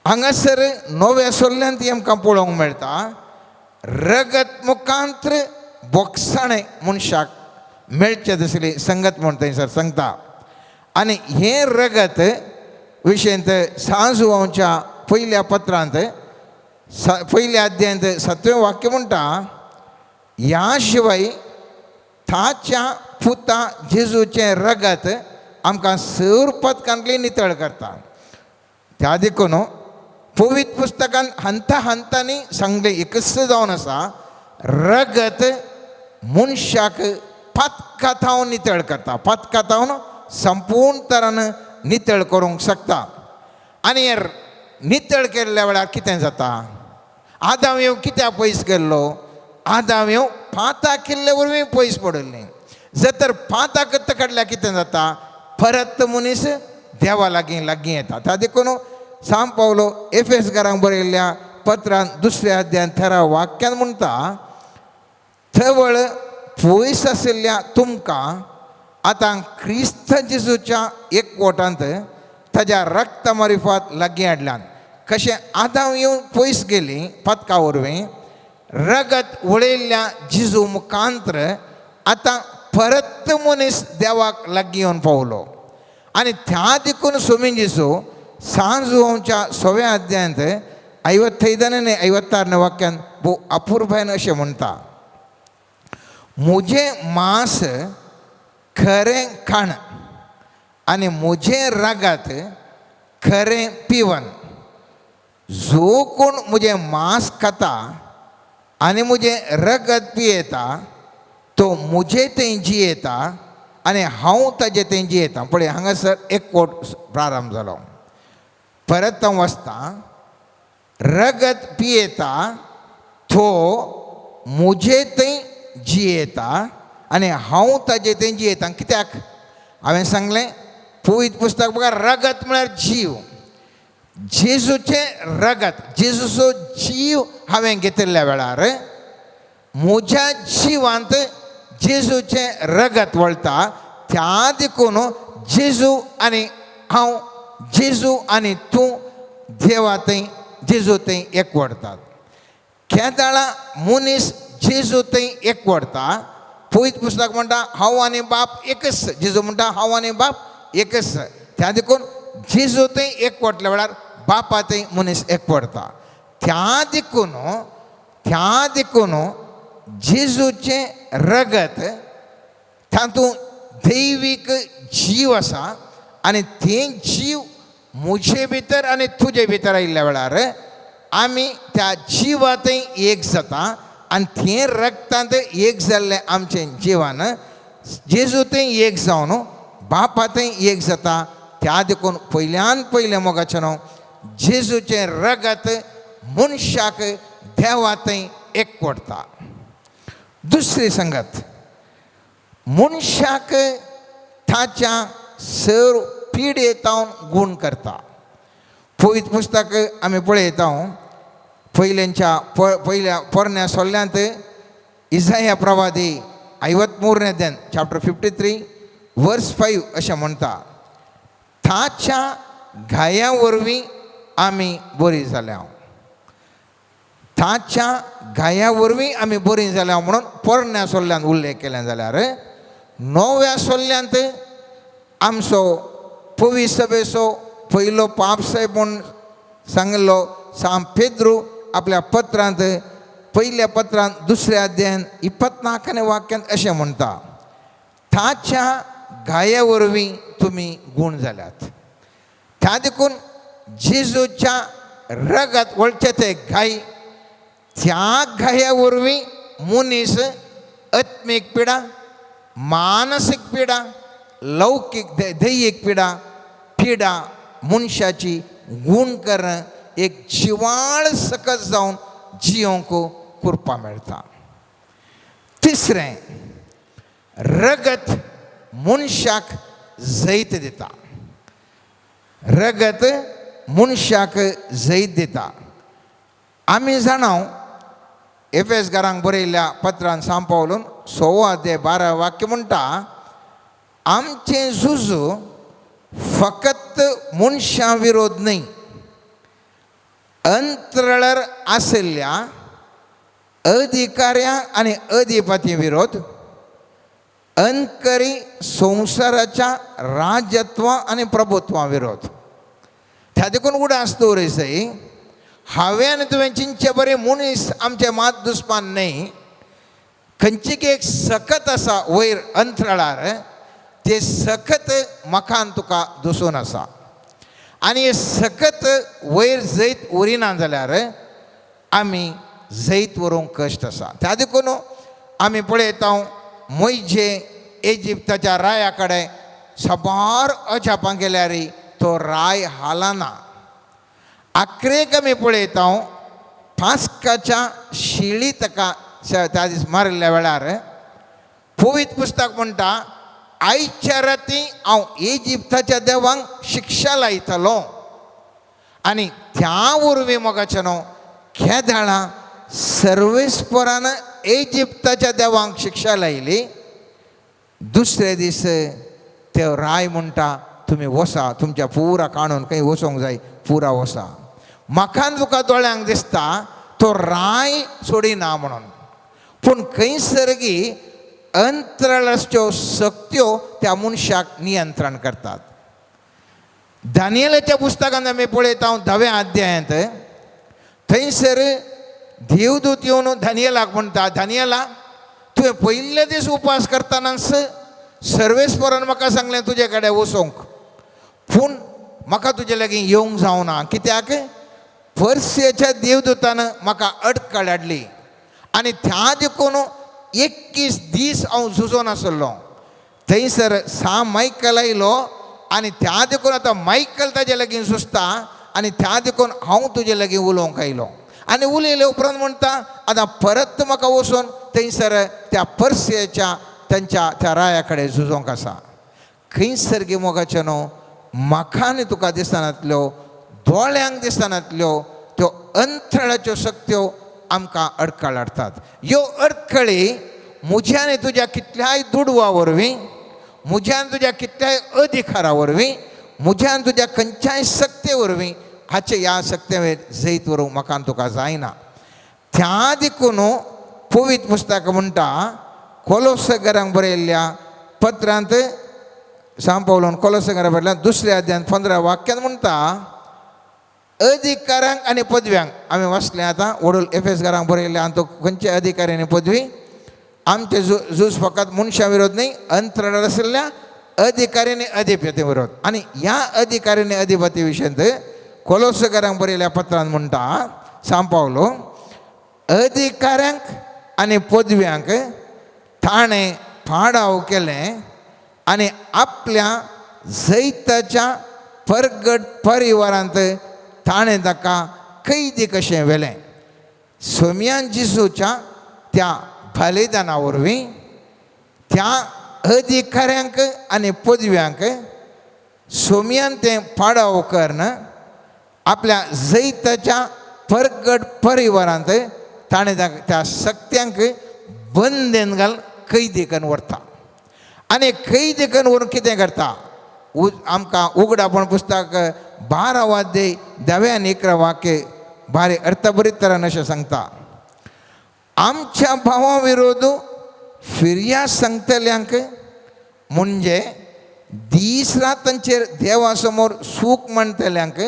हांगासर 9व्या सोल्ल्यान ती आमकां पळोवंक मेळटा रगत मुखांतर बोगसणें मनशाक मेळचें दिसली संगत म्हूण थंयसर सांगता. आनी हें रगत विशयंत सांजुवांच्या पयल्या पत्रांत पयल्या अध्यायांत 7वें वाक्य म्हणटा ह्या शिवाय ताच्या पुता जेजूचें रगत आमकां सर पतकांतली नितळ करता. त्या देखून पवित्र पुस्तकान हंता हंतांनी सांगलें एकच जावन आसा रगत मनशाक पातकांतावन नितळ करता. पातकांतावन संपूर्ण तरान नितळ करूंक शकता. आनी हें नितळ केल्ल्या वेळार कितें जाता? आदाम येव कित्याक पयस गेल्लो? आदाम येव पाताक केल्ले वरवीं पयस पडल्लीं. जर तर पाताक कडल्यार कितें जाता? परत मनीस देवा लागीं येता. त्या देखून सांत पावलो एफेसकारांक बरयल्ल्या पत्रांत 2व्या अध्यायांत 13 वाक्यान म्हणटा थवळ पयस आशिल्ल्या तुमकां आतां क्रिस्त जेजूच्या एकवटांत ताच्या रक्ता मार्फत लागीं हाडल्यान. कशें आदाम येवन पयस गेलीं पतका वरवीं, रगत उडयल्ल्या जेजू मुखांतर आतां परत मनीस देवाक लागीं येवन पावलो. आनी त्या देखून सोमीन जेजू सांजुवांच्या 6व्या अध्यायांत 55 आनी 56 वाक्यान भोव अपुर्बायन अशें म्हणटा मुजें मांस खरें खाण आनी मुजें रगत खरें पिवन. जो कोण मुजें मांस खाता आनी मुजें रगत पियेता तो मुजे थंय जियेता आनी हांव ताजे थंय जियेता. पळय हांगासर एकवट प्रारंभ जालो. परत हांव वाचता रगत पियेता तो मुजे थंय जियेता आनी हांव ताजे थंय जियेता. कित्याक? हांवें सांगलें पवित्र पुस्तक बघा रगत म्हळ्यार जीव. जेजूचें रगत जेजूचो जीव हांवें घेतिल्ल्या वेळार म्हज्या जिवांत जेजूचें रगत वळटा. त्या देखून जेजू आनी हांव, जेजू आनी तूं देवा थंय जेजू थंय एकवडटात. केदाळा मनीस जेजू थंय एकवडटा. पवित्र पुस्तक म्हणटा हांव आनी बाप एकच. जेजू म्हणटा हांव आनी बाप एकच. त्या देखून जेजू थंय एकवटल्या वेळार बापा थंय मनीस एकवडटा. त्या देखून जेजूचें रगत तातूंत दैवीक जीव आसा आणि ते जीव मुझे भितर आणि तुझे भितर आयिल्ल्या वेळार आमी त्या जिवांतय एक जाता आणि ते रक्तांत एक जाल्ले आमचें जिवान जेजूतय एक जावन बापातय एक जाता. त्या देखून पयल्यान पयलें मोगाचें न्हू जेजूचें रगत मनशाक देवातय एकवटता. दुसरी संगत मनशाक ताच्या सर पिडेतावन गूण करता. पवित्र पुस्तक आमी पळयता पयल्यांच्या पयल्या पोरण्या सोल्ल्यांत इसाया प्रवादी 53 अध्याय चॅप्टर 53 वर्स 5 अशें म्हणटा, ताच्या गाया वरवीं आमी बरी जाल्या. ताच्या गाया वरवीं आमी बरी जाल्या म्हणून पोरण्या सोल्ल्यांत उल्लेख केलें. जाल्यार नव्या सोल्ल्यांत आमचो पवित्र सभेचो पयलो पापसाहेब म्हूण सांगलो सांत पेद्रू आपल्या पत्रांत पयल्या पत्रांत 2 अध्यायान 24 वाक्यांत अशें म्हणटा, ताच्या गाया वरवीं तुमी गूण जाल्यात. त्या देखून जेजूच्या रगत वळचे ते गाय, त्या गाया वरवीं मनीस आत्मीक पिडा, मानसीक पिडा, लौकीक दैहीक पिडा मनशाची गूण करणं एक जिवाळ सकत जावन जियोंक करपा मेळटा. तिसरें, रगत मनशाक जैत दिता. रगत मनशाक जैत दिता. आमी जाणाव एफेसकारांक बरयल्ल्या पत्रांत सांत पावलून 6 अध्याय 12 वाक्य म्हणटा, आमचें झूज फकत मनशां विरोध न्ही, अंतराळार आशिल्ल्या अधिकाऱ्यांक आनी अधिपती विरोध, अंतकरी संवसाराच्या राजत्वा आनी प्रभुत्वा विरोध. त्या देखून उडास दवरसय हांवें आनी तुवें चिंतचें बरें, मनीस आमचे मात दुस्मान न्ही, खंयचीक एक सकत आसा वयर अंतराळार, ते सकत मकान तुका दुसून आसा. आनी हे सकत वयर जैत उरिना जाल्यार आमी जैत व्हरूंक कश्ट आसा. त्या देखून आमी पळयता मोइजे इजिप्ताच्या राया कडेन सबार अजापां गेल्यारय तो राय हालना. आखरेक आमी पळयता पास्काच्या शिळी ताका त्या दीस मारिल्ल्या वेळार पवित्र पुस्तक म्हणटा, आयच्या राती हांव इजिप्ताच्या देवांक शिक्षा लायतलो. आनी त्या वरवीं मोगाचें न्हू केदाळां सर्वेस्परान इजिप्ताच्या देवांक शिक्षा लायली. दुसरे दीस ते राय म्हणटा, तुमी वसा, तुमच्या पुरा काणून खंय वचोंक जाय, पुरा वसा. म्हाका तुका दोळ्यांक दिसता तो राय सोडिना म्हणून, पूण खंय सर्गी अंतराळाच्यो शक्त्यो त्या मनशाक नियंत्रण करतात. दानियेलाच्या पुस्तकांत आमी पळयता 10व्या अध्यायांत थंयसर देवदूत येवन दानियेलाक म्हणटा, दानियेला तुवें पयले दीस उपास करतानाच सर्वेस्परान म्हाका सांगलें तुजे कडेन वचोंक, पूण म्हाका तुजे लागीं येवंक जावना. कित्याक पर्सियाच्या देवदूतान म्हाका अडकळ हाडली आनी त्या देखून 21 दीस हांव झुजोन आसलो. थंयसर मायकल आयलो आनी त्या देखून आतां मायकल ताजे लागीं झुजता आनी त्या देखून हांव तुजे लागीं उलोवंक आयलो. आनी उलयले उपरांत म्हणटा, आतां परत म्हाका वचून थंयसर त्या पर्सियाच्या तांच्या त्या राया कडेन झुजोंक आसा. खंयसर गे मोगाचें न्हू, म्हाका आनी तुका दिसनातल्यो, दोळ्यांक दिसनातल्यो त्यो अंतराळाच्यो शक्त्यो आमकां अडखळ हाडटात. ह्यो अडखळी म्हज्या आनी तुज्या कितल्याय दुडवा वरवीं, म्हज्या आनी तुज्या कितल्याय अधिकारा वरवीं, म्हज्या आनी तुज्या खंयच्याय सक्ते वरवीं हाचे ह्या सक्ते वयर जैत व्हरूंक म्हाका आनी तुका जायना. त्या देखून पवित्र पुस्तक म्हणटा, कोलोसेकारांक बरयल्ल्या पत्रांत सांत पावलोन कोलोसेकारांक बरयल्या 2 अध्यायान 15 वाक्यांत म्हणटा, अधिकाऱ्यांक आनी पदव्यांक आमी वाचलें आतां वडूल एफेसकारांक बरयल्लें, आनी तो खंयचे अधिकारी आनी पदवी, आमचे झूज फकत मनशां विरोध न्ही, अंतराळार आशिल्ल्या अधिकाऱ्याने अधिपती विरोध आणि ह्या अधिकाऱ्याने अधिपती विषयी कोलोसकारांक बरयल्या पत्रांत म्हणटा सांपावलो अधिकाऱ्यांक आणि पदव्यांक ताणें पाडाव केलें आनी आपल्या जैताच्या परगट परिवारांत ताणें ताका कैदी कशें व्हेलें. सोमयान जिसूच्या त्या बलिदाना वरवीं त्या अधिकाऱ्यांक आनी पदव्यांक सोमयान तें पाडाव करन आपल्या जैताच्या परगट परिवारांत ताणें त्या सक्त्यांक बंदेन घाल कैदी करून व्हरता आनी कैदी करून व्हरून कितें करता आमकां उगडापण पुस्तक 12 अध्याय 10 आनी 11 वाक्य भारी अर्थबरीत तरान अशें सांगता. आमच्या भावा विरोध फिर्या सांगतल्यांक म्हणजे दीस रातांचेर देवा समोर सूख म्हणटल्यांक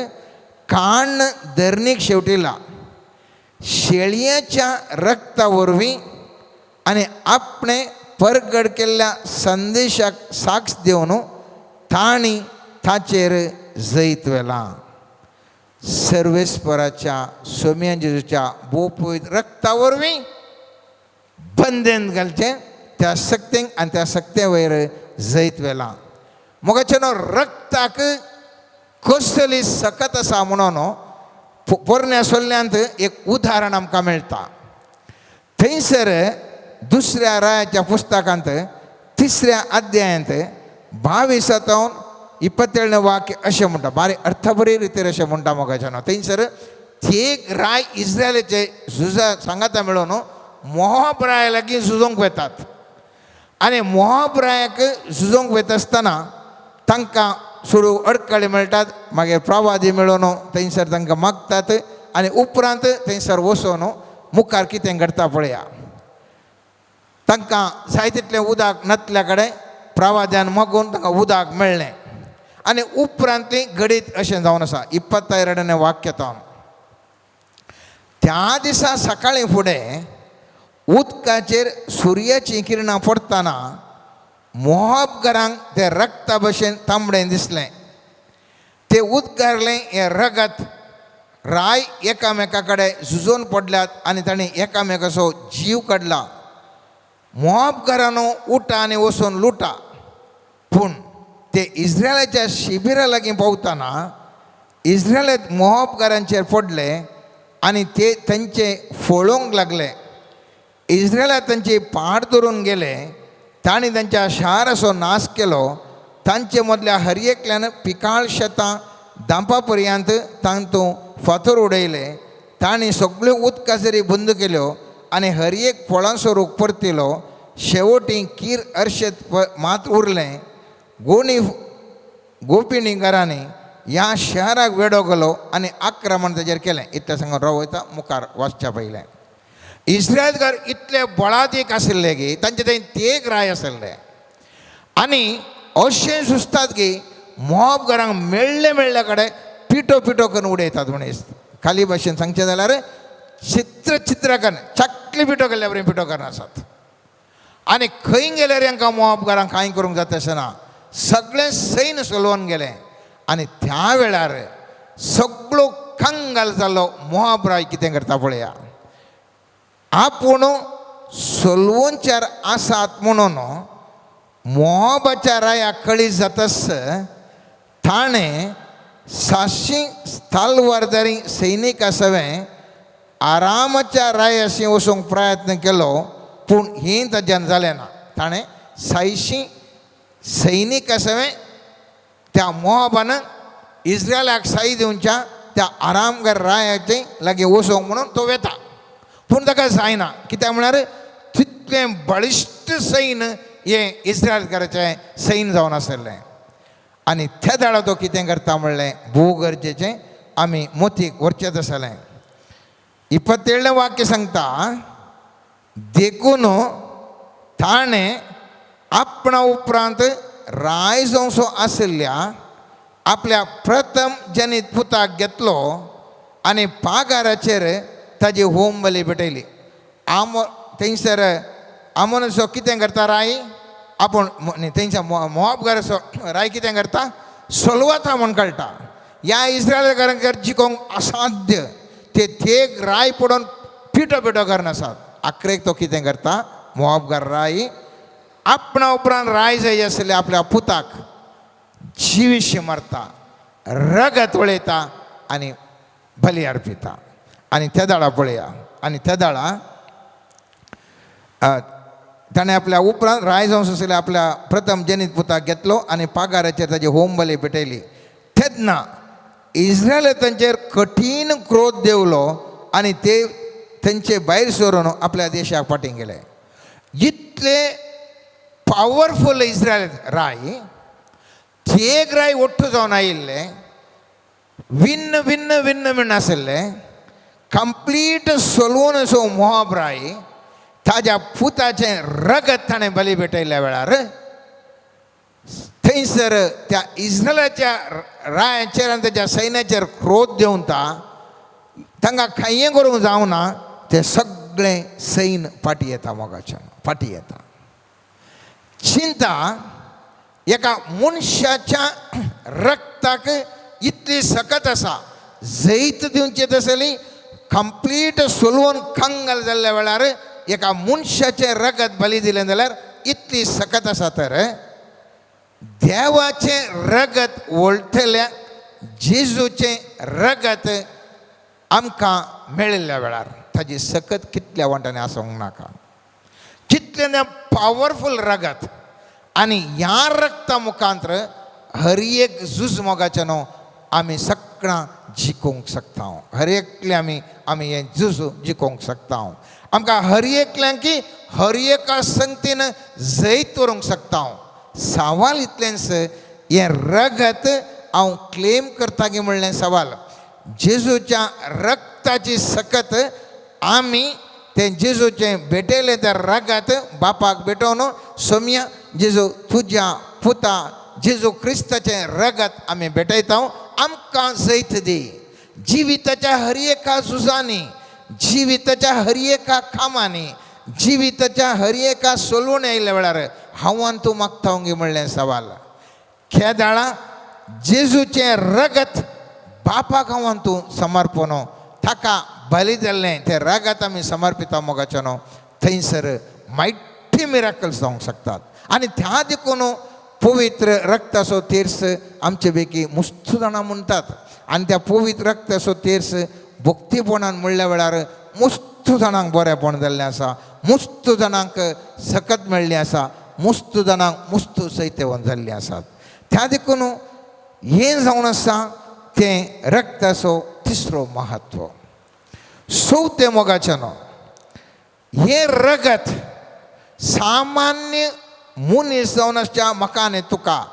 काण धरणीक शेवटिला शेळयेच्या रक्ता वरवीं आनी आपणे परगड केल्ल्या संदेशाक साक्ष दिवन तांणी ताचेर जैत वेला. सर्वेस्पराच्या सोमयान जेजूच्या बोपयत रक्ता वरवीं बंदेन घालचें त्या सक्तेंक आनी त्या सक्ते वयर जैत वेला. मोगाचें रक्ताक कसली सकत आसा म्हणून पोरण्या सोल्ल्यांत एक उदाहरण आमकां मेळटा. थंयसर दुसऱ्या रायाच्या पुस्तकांत 3ऱ्या अध्यायांत 22 ते 27 वाक्य अशें म्हणटा. बारी अर्थबरे रितीन अशें म्हणटा मोगाचें थंयसर एक राय इस्रायलाचे झुजा सांगाता मेळून मोहाब राया लागीं झुजोंक वेतात आनी मोहाब रायाक झुजोंक वता आसतना तांकां सुरू अडकळे मेळटात. मागीर प्रवादी मेळून थंयसर तांकां मागतात आनी उपरांत थंयसर वचून मुखार कितें घडटा पळया. तांकां जाय तितलें उदक नातल्या कडेन प्रवाद्यान मागून तांकां उदक मेळ्ळें आनी उपरांत तें घडीत अशें जावन आसा. 22 वाक्यान त्या दिसा सकाळीं फुडें उदकाचेर सुर्याचीं किरणां पडटना मोहाबकारांक तें रक्ता भशेन तांबडें दिसलें. तें उदकारलें हें रगत राय एकामेका कडेन झुजोन पडल्यात आनी तांणी एकामेकाचो जीव काडला. मोहाबकारांनो उठा आनी वचून लुटा. पूण ते इस्रायलाच्या शिबिरा लागीं पावतना इस्रायले मोहाबकारांचेर पडले आनी ते तांचे फोळोवंक लागले. इस्रायला तांची पाड धरून गेले. तांणी तांच्या शाराचो नाश केलो. तांचे मदल्या हर एकल्यान पिकाळ शेतां दांपा पर्यंत तांतूं फातर उडयले. तांणी सगळ्यो उदकाचेरी बंद केल्यो आनी हर एक फळांचो रूख परतिलो. शेवटी कीर अर्शेत मात उरलें. गोपिणी घरांनी ह्या शहराक वेडो गेलो आनी आक्रमण ताचेर केलें. इतलें सांगून रावयता मुखार वाचच्या पयलें. इस्रायल घर इतले बळादीक आशिल्ले की तांचे थंय तेग राय आसले आनी अशें सुस्तात की मोहाब घरांक मेळ्ळे कडेन पिटो करून उडयतात. म्हणे खाली भाशेन सांगचें जाल्यार चित्र करून चकली पिटो केल्ल्या बरें पिटो करून आसात. आनी खंय गेल्यार हांकां मोहाब घरांक कांय करूंक जाता अशें ना. सगळें सैन्य सोलवून गेलें आनी त्या वेळार सगळो कंगाल जाल्लो मोहाब राय कितें करता पळया. आपूण सोलवोनचार आसात म्हणून मोहाबाच्या रायाक कळीत जातास ताणें 700 तलवारधारी सैनीक आसावें आरामाच्या रायाशी वचूंक प्रयत्न केलो पूण ही ताच्यान जालें ना. ताणें 600 सैनीक आसावें त्या मोहाबान इस्रायलाक साई दिवच्या त्या आरामगार रायाचे लागीं वचोंक म्हणून तो वेता. पूण ताका जायना. कित्याक म्हळ्यार तितलें बळिश्ट सैन हें इस्रायलकाराचें सैन जावन आसलें. आनी त्या दाडा तो कितें करता म्हणलें भूगर्जेचें आमी मोतीक व्हरचेंच आसलें. 27 वाक्य सांगता देखून ताणें आपणा उपरांत राय जावचो आशिल्ल्या आपल्या प्रथम जनीत पुताक घेतलो आनी पागाराचेर ताजी होम बली पेटयली. थंयसर आमोनाचो कितें करता राय आपण तेंच्या मोवाब घरा राय कितें करता सोलवता म्हूण कळटा. ह्या इस्रायल घरांकर जिकोंक असाध्य ते थेग राय पडोवन पिठो पिठो करनासात. आखरेक तो कितें करता मोवाब घर राय आपणा उपरांत राय जाय आसले आपल्या पुताक जिवीशी मारता, रगत वळयता आनी बली अर्पिता. आनी त्या दाळा पळया, आनी त्या दाळा ताणें आपल्या उपरांत राय जावंक आसलेल्या आपल्या प्रथम जनीत पुताक घेतलो आनी पागाराचेर ताची होम बली पेटयली. तेन्ना इस्रायल तांचेर कठीण क्रोध देवलो आनी ते तांचे भायर सरून आपल्या देशाक फाटीं गेले. इतले पावरफूल इस्रायल राय थेग राय ओट्टू जावन आयिल्ले, भिन्न भिन्न भिन्न भिन्न आसले, कंप्लीट सोलवून असो मोवाब राय ताज्या पुताचें रगत ताणें बली पेटयल्या वेळार थंयसर त्या इस्रायलाच्या रायाचेर आनी तेच्या सैन्याचेर क्रोध देवन तांकां कांय करूंक जावना. ते सगळें सैन फाटीं येता, मोगाच्यान फाटीं येता. चिंता एका मनशाच्या रक्ताक इतली सकत आसा, जैत दिवची आसली कंप्लीट सोलवून कंगाल जाल्ल्या वेळार एका मनशाचें रगत बली दिलें जाल्यार इतली सकत आसा. तर देवाचें रगत वळटल्या जेजूचें रगत आमकां मेळिल्ल्या वेळार ताजी सकत कितल्या वांटांनी आसूंक नाका. कितलें पावरफूल रगत. आनी ह्या रक्ता मुखांतर हर एक झूज मोगाचें न्हू आमी सगळां जिखूंक शकता. हर एकले आमी हें झूज जिखूंक शकता. आमकां हर एकल्यांक की हर एका संगतीन जैत व्हरूंक शकता. सवाल इतलेंच हें रगत हांव क्लेम करता की म्हणलें सवाल. जेजूच्या रक्ताची सकत आमी तें जेजूचें भेटयलें तें रगत बापाक भेटोवन सोम्या जेजू तुज्या पुता जेजू क्रिस्ताचें रगत आमी भेटयता. आमकां जैत दी जिविताच्या हर एका झुजांनी, जिविताच्या हर एका कामांनी, जिविताच्या हर एका सोलवून येयल्या वेळार हांवान तूं मागता गे म्हणलें सवाल. खेदाळा जेजूचें रगत बापाक हांवान तूं समर्पण ताका बली जाल्लें तें रगत आमी समर्पिता मोगाचें न्हू. थंयसर मायटी मिराकल्स जावंक शकतात. आनी त्या देखून पवित्र रक्ताचो तेर्स आमचे पैकी मुस्त जाणां म्हणटात. आनी त्या पवित्र रक्ताचो तेर्स भक्तीपणान म्हणल्या वेळार मुस्त जाणांक बरेंपण जाल्लें आसा, मुस्त जाणांक सकत मेळ्ळी आसा, मुस्त जाणांक मुस्त सैतेवण जाल्लीं आसात. त्या देखून हें जावन आसा तें रक्ताचो तिसरो महत्व. चवथें मोगाचें न्हू हें रगत सामान्य मनीस जावन आसच्या मकाने तुका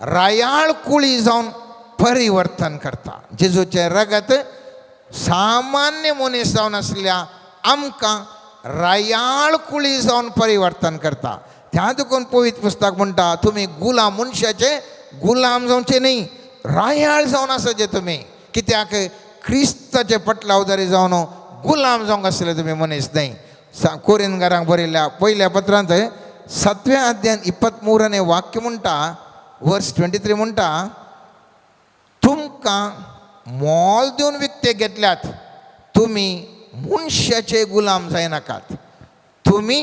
रायाळ कुळी जावन परिवर्तन करता. जेजूचें रगत सामान्य मनीस जावन आसल्या आमकां रायाळ कुळी जावन परिवर्तन करता. त्या देखून पवित्र पुस्तक म्हणटा तुमी गुलाम मनशाचे गुलाम जावचे न्ही, रायाळ जावन आसाचे तुमी. कित्याक क्रिस्ताचे पटलावदारी जावन गुलाम जावंक आसले तुमी मनीस न्ही. कोरिंथकारांक बरयल्या पयल्या पत्रांत 7व्या अध्यायान 23 वाक्य म्हणटा, वर्स 23 म्हणटा, तुमकां मोल दिवन विकते घेतल्यात, तुमी मनशाचे गुलाम जायनाकात. तुमी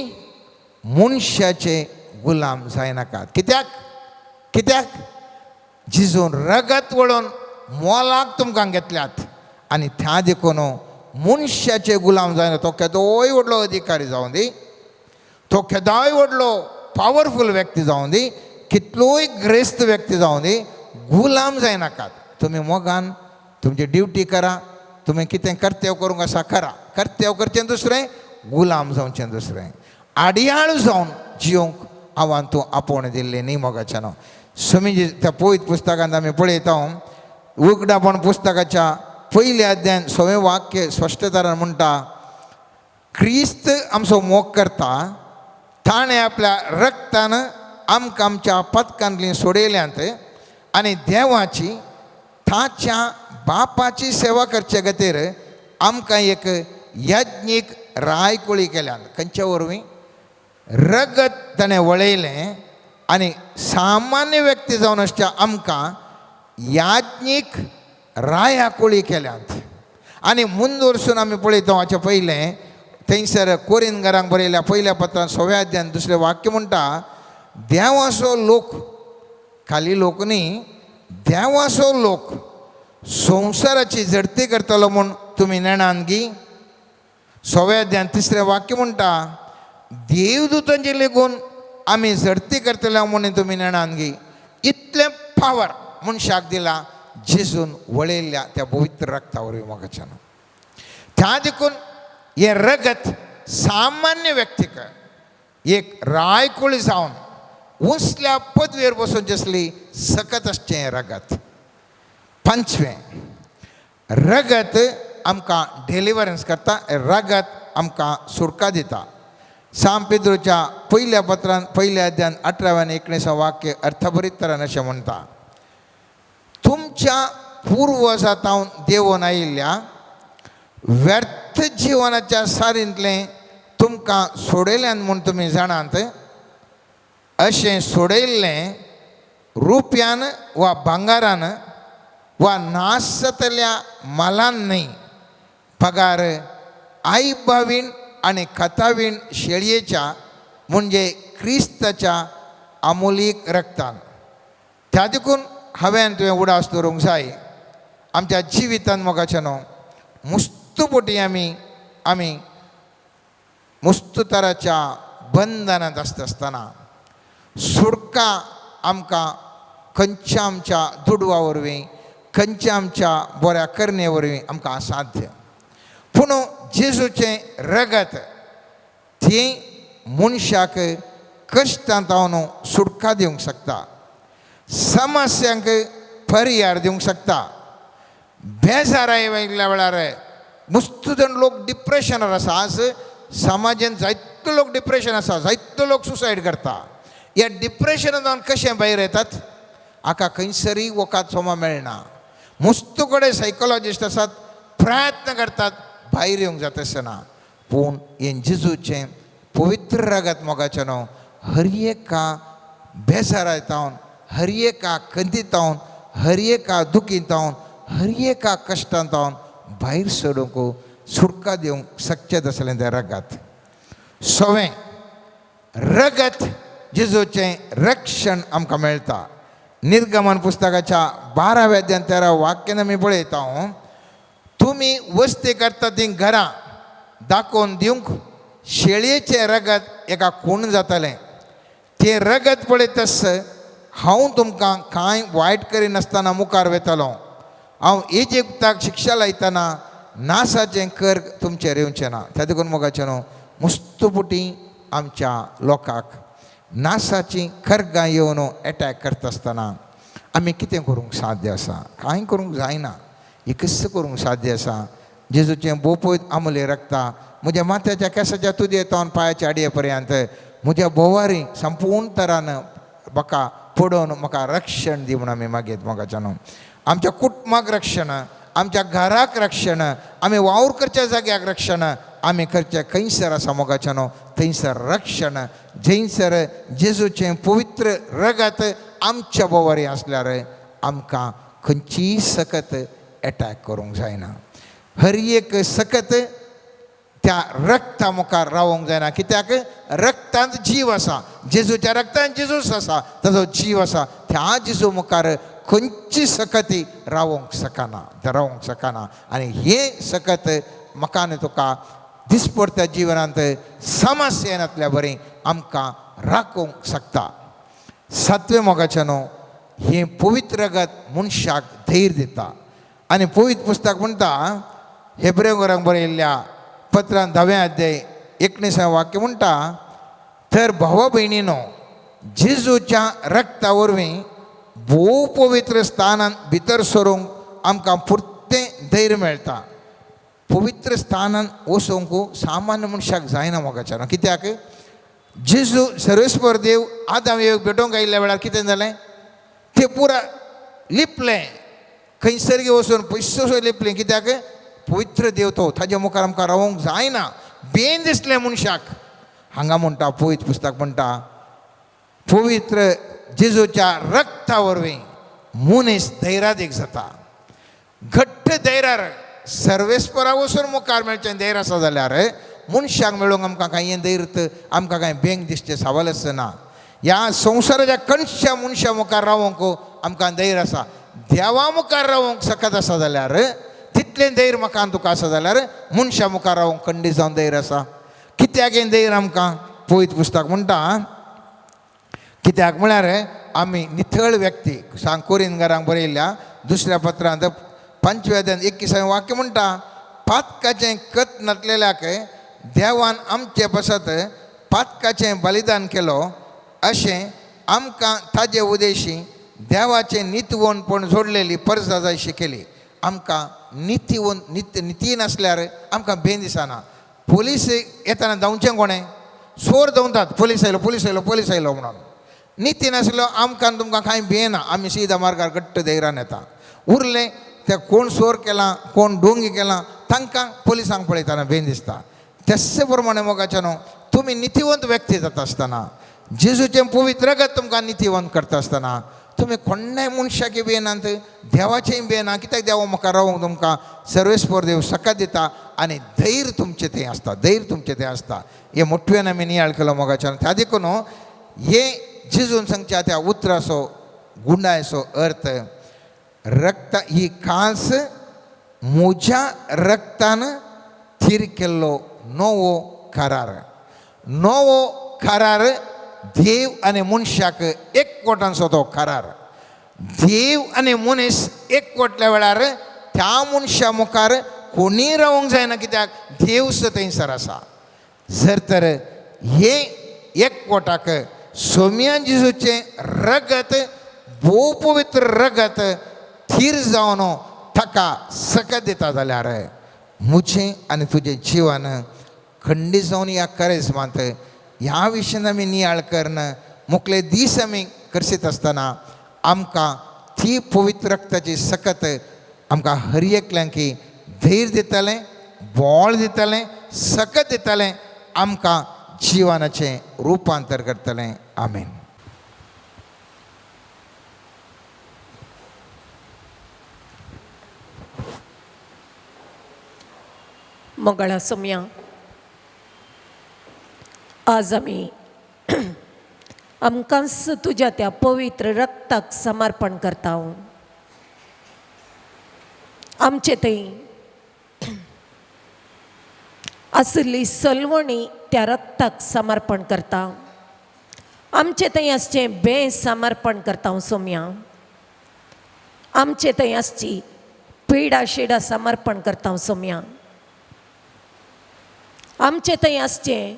मनशाचे गुलाम जायनाकात. कित्याक कित्याक जिजून रगत वळोवन मोलाक तुमकां घेतल्यात. आनी त्या देखून मनशाचे गुलाम जायना. तो केदोय व्हडलो अधिकारी जावं दी, तो केदोय व्हडलो पावरफूल व्यक्ती जावं दी, कितलोय ग्रेस्त व्यक्ती जावं दी, गुलाम जायनाकात. तुमी मोगान तुमची ड्युटी करा. तुमी कितें कर्तव्य करूंक आसा करा. कर्तव्य करचें दुसरें, गुलाम जावचें दुसरें. आडयाळ जावन जियोंक आव्हान तूं आपोवन दिल्लें न्ही मोगाचें न्हू. सुमी त्या पवित्र पुस्तकांत आमी पळयता उगडापण पुस्तकाच्या 1 अध्यायान 6वें वाक्य स्पश्टतारान म्हणटा, क्रिस्त आमचो मोग करता, ताणें आपल्या रक्तान आमकां आमच्या पथकांतलीं सोडयल्यांत आनी देवाची ताच्या बापाची सेवा करचे खातीर आमकां एक यज्ञीक रायकुळी केल्यान. खंयच्या वरवीं रगत ताणें वळयलें आनी सामान्य व्यक्ती जावन आसच्या आमकां याज्ञीक राया कोळी केल्यांत. आनी मुंद वरसून आमी पळयता हाचे पयलें थंयसर कोरिंदकारांक बरयल्या पयल्या पत्रांत 6व्या अध्यायान दुसरें वाक्य म्हणटा, देवाचो लोक, खाली लोक न्ही, देवाचो लोक संवसाराची झडती करतलो म्हूण तुमी नेणान गी. 6व्या अध्यायान तिसरें वाक्य म्हणटा, देवदूतांचे लेगून आमी झडती करतले म्हणून तुमी नेणान गी. इतलें पावर मनशाक दिला जेजून वळयल्ल्या त्या पवित्र रक्ता वरवीं मोगाच्यान. त्या देखून हे रगत सामान्य व्यक्तीक एक रायकुळी जावन उंचल्या पदवेर बसून जसली सकत आसचें हें रगत. 5वें, रगत आमकां डेलिव्हरन्स करता, रगत आमकां सुटका दिता. साम पेद्रूच्या पयल्या पत्रांत पयल्या अध्यायान 18 आनी 19 वाक्य अर्थभरीत तरान अशें म्हणटा, तुमच्या पुर्वजांतावन देंवन आयिल्ल्या व्यर्थ जिवनाच्या सारींतलें तुमकां सोडयल्यान म्हूण तुमी जाणात. अशें सोडयल्लें रुप्यान वा भांगारान वा नाश जातल्या मालान न्ही, पगार आईबावीण आनी खतावीण शेळयेच्या म्हणजे क्रिस्ताच्या अमोलीक रक्तान. त्या देखून हांवें तुवें उडास दवरूंक जाय. आमच्या जिवितांत मोगाचें न्हू, मुस्तुपोटी आमी मुस्तुताराच्या बंधनांत आसतना सुटका आमकां खंयच्या आमच्या दुडवा वरवीं, खंयच्या आमच्या बऱ्या करणे वरवीं आमकां असाध्य. पूण जेजूचें रगत ती मनशाक कश्टांतावन सुटका दिवंक शकता, समस्यांक पर्याय दिवंक शकता. बेजाराय आयिल्ल्या वेळार मुस्त जाण लोक डिप्रेशनार आसा. आज समाजान जायतो लोक डिप्रेशन आसा, जायतो लोक सुसायड करता. ह्या डिप्रेशनांतल्यान कशें भायर येतात? हाका खंयसरी वखद सोमा मेळना. मुस्त कडेन सायकोलॉजिस्ट आसात, प्रयत्न करतात, भायर येवंक जाता आसतना. पूण हें जेजूचें पवित्र रगत मोगाचें न्हू, हर एका बेजारायतावन, हर एका खंतीतावन, हर एका दुखीतावन, हर एका कश्टांतावन भायर सोडूंक सुटका दिवंक सक्षत आसलें तें रगत. 6वें, रगत जेजूचें रक्षण आमकां मेळटा. निर्गमन पुस्तकाच्या 12व्या अध्यायान 13 वाक्यान आमी पळयता, तुमी वस्ती करता तीं घरां दाखोवन दिवंक शेळयेचें रगत एका खूण जातालें. तें रगत पळयतस हांव तुमकां कांय वायट करिनासतना मुखार वेतालो. हांव इजिप्ताक शिक्षा लायतना नासाचें कर तुमचेर येवचें ना. त्या देखून मोगाचें न्हू, मुस्तुपुटी आमच्या लोकांक नासाची खरगां येवन एटॅक करता आसतना आमी कितें करूंक साध्य आसा? कांय करूंक जायना. एकच करूंक साध्य आसा, जेजूचें बोपयत आमले रगता म्हज्या माथ्याच्या केंसाच्या तुदयेतावन पांयाच्या आडये पर्यंत म्हज्या बोवारी संपूर्ण तरान म्हाका पडोवन म्हाका रक्षण दी म्हूण आमी मागयत मोगाचें न्हू. आमच्या कुटुंबाक रक्षण, आमच्या घराक रक्षण, आमी वावर करच्या जाग्याक रक्षण आमी करचें खंयसर आसा मोगाचें न्हू, थंयसर रक्षण. जंयसर जेजूचें पवित्र रगत आमच्या बोवारी आसल्यार आमकां खंयचीय सकत एटॅक करूंक जायना. हर एक सकत त्या रक्ता मुखार रावोंक जायना. कित्याक रक्तांत जीव आसा. जेजूच्या रक्तांत जेजूस आसा, ताजो जीव आसा. त्या जेजू मुखार खंयची सकती रावोंक शकना. आनी हे सकत म्हाका आनी तुका दिसपट्ट्या जिवनांत समस्यांतल्या बरी आमकां राखूंक शकता. 7वें मोगाचें न्हू, हें पवित्र रगत मनशाक धैर्य दिता. आनी पवित्र पुस्तक म्हणटा, हेब्रेकारांक बरयल्ल्या पत्रांत 10व्या अध्याय 19 वाक्य म्हणटा, तर भावा भयणीनो, जेजूच्या रक्ता वरवीं भोव पवित्र स्थानांत भितर सरूंक आमकां पुर्तें धैर्य मेळटा. पवित्र स्थानांत वचूंक सामान्य मनशाक जायना मोगाचें न्हू. कित्याक जेजू सर्वेस्वर देव आदाम येवक भेटोवंक आयिल्ल्या वेळार कितें जालें? तें पुरा लिपलें, खंयसर वचून पयसो लिपलें. कित्याक पवित्र देव तो, ताजे मुखार आमकां रावोंक जायना. बेन दिसलें मनशाक. हांगा म्हणटा पवित्र पुस्तक म्हणटा, पवित्र जेजूच्या रक्तावरवीं मनीस धैर्यादीक जाता. घट्ट धैर्यार सर्वेस्परा वचून मुखार मेळचें धैर्य आसा जाल्यार मनशाक मेळूंक आमकां कांय हें धैर्य आमकां कांय बेंक दिसचें सावल आसना. ह्या संवसाराच्या कणशा मनशा मुखार रावूंक आमकां धैर्य आसा. देवा मुखार रावूंक सकत आसा जाल्यार तितलें धैर्य म्हाका तुका आसा जाल्यार मनशा मुखार रावूंक खंडीत जावन धैर्य आसा. कित्याक हें धैर्य आमकां पवित्र पुस्तक म्हणटा. कित्याक म्हळ्यार आमी नितळ व्यक्ती सांग कोरिंथकारांक बरयल्ल्या दुसऱ्या पत्रांत 5 अध्यायान 21 वाक्य म्हणटा, पातकाचें कत नटलेल्याक देवान आमचे बसत पातकाचें बलिदान केलो अशें आमकां ताजे उदेशी देवाचें नितवणपण जोडलेली परजा जाय शिकयली. आमकां निती नासल्यार आमकां भेन दिसना. पुलीस येताना धांवचें कोणें? चोर धांवतात, पुलीस आयलो म्हणून. निती नासलो आमकां तुमकां कांय भियेना, आमी सीदा मार्गार घट्ट धैर्यान येता. उरलें ते कोण चोर केला, कोण डोंगी केला तांकां पुलिसांक पळयतना भेन दिसता. तशे प्रमाणे मोगाच्या न्हू, तुमी नितीवंत व्यक्ती जाता आसतना, जेजूचें पवित्र रगत तुमकां नितीवंत करता आसतना तुमी कोणाय मनशाकी भियेनात, देवाचेंय भियेना. कित्याक देवा मुखार रावूंक तुमकां सर्वेस्पर देव सकत दिता आनी धैर्य तुमचें तें आसता. धैर्य तुमचें तें आसता. हे मोठ्यान आमी नियाळ केलो मोगाच्या. त्या देखून हे जेजून सांगच्या त्या उतराचो गुंडायचो अर्थ, रक्त ही कास म्हज्या रक्तान थीर केल्लो नवो करार. नवो करार देव आनी मनशाक एकवटांचो तो करार. देव आनी मनीस एकवटल्या वेळार त्या मनशा मुखार कोणीय रावूंक जायना, कित्याक देव थंयसर आसा. जर तर हे एकवटाक सोम्या जेजूचें रगत, भोव पवित्र रगत थीर जावन ताका सकत दिता जाल्यार म्हजें आनी तुजें जिवन खंडीत जावन ह्या करेजमांत ह्या विशयान आमी नियाळ करन मुखले दीस आमी करसीत आसतना आमकां ती पवित्र रक्ताची सकत आमकां हर एकल्यांक धैर्य दितलें, बोळ दितलें, सकत दितलें, आमकां जिवनाचें रुपांतर करतलें. आमेन. मंगळा सोम्या, आज आमी आमकांच तुज्या त्या पवित्र रक्ताक समर्पण करता. आमचे थंय आसली सलवणी त्या रक्ताक समर्पण करता. आमचे थंय आसचें बेसमर्पण करता सोम्या. आमचे थंय आसची पिडा शिडा समर्पण करता सोम्या. आमचे थंय आसचें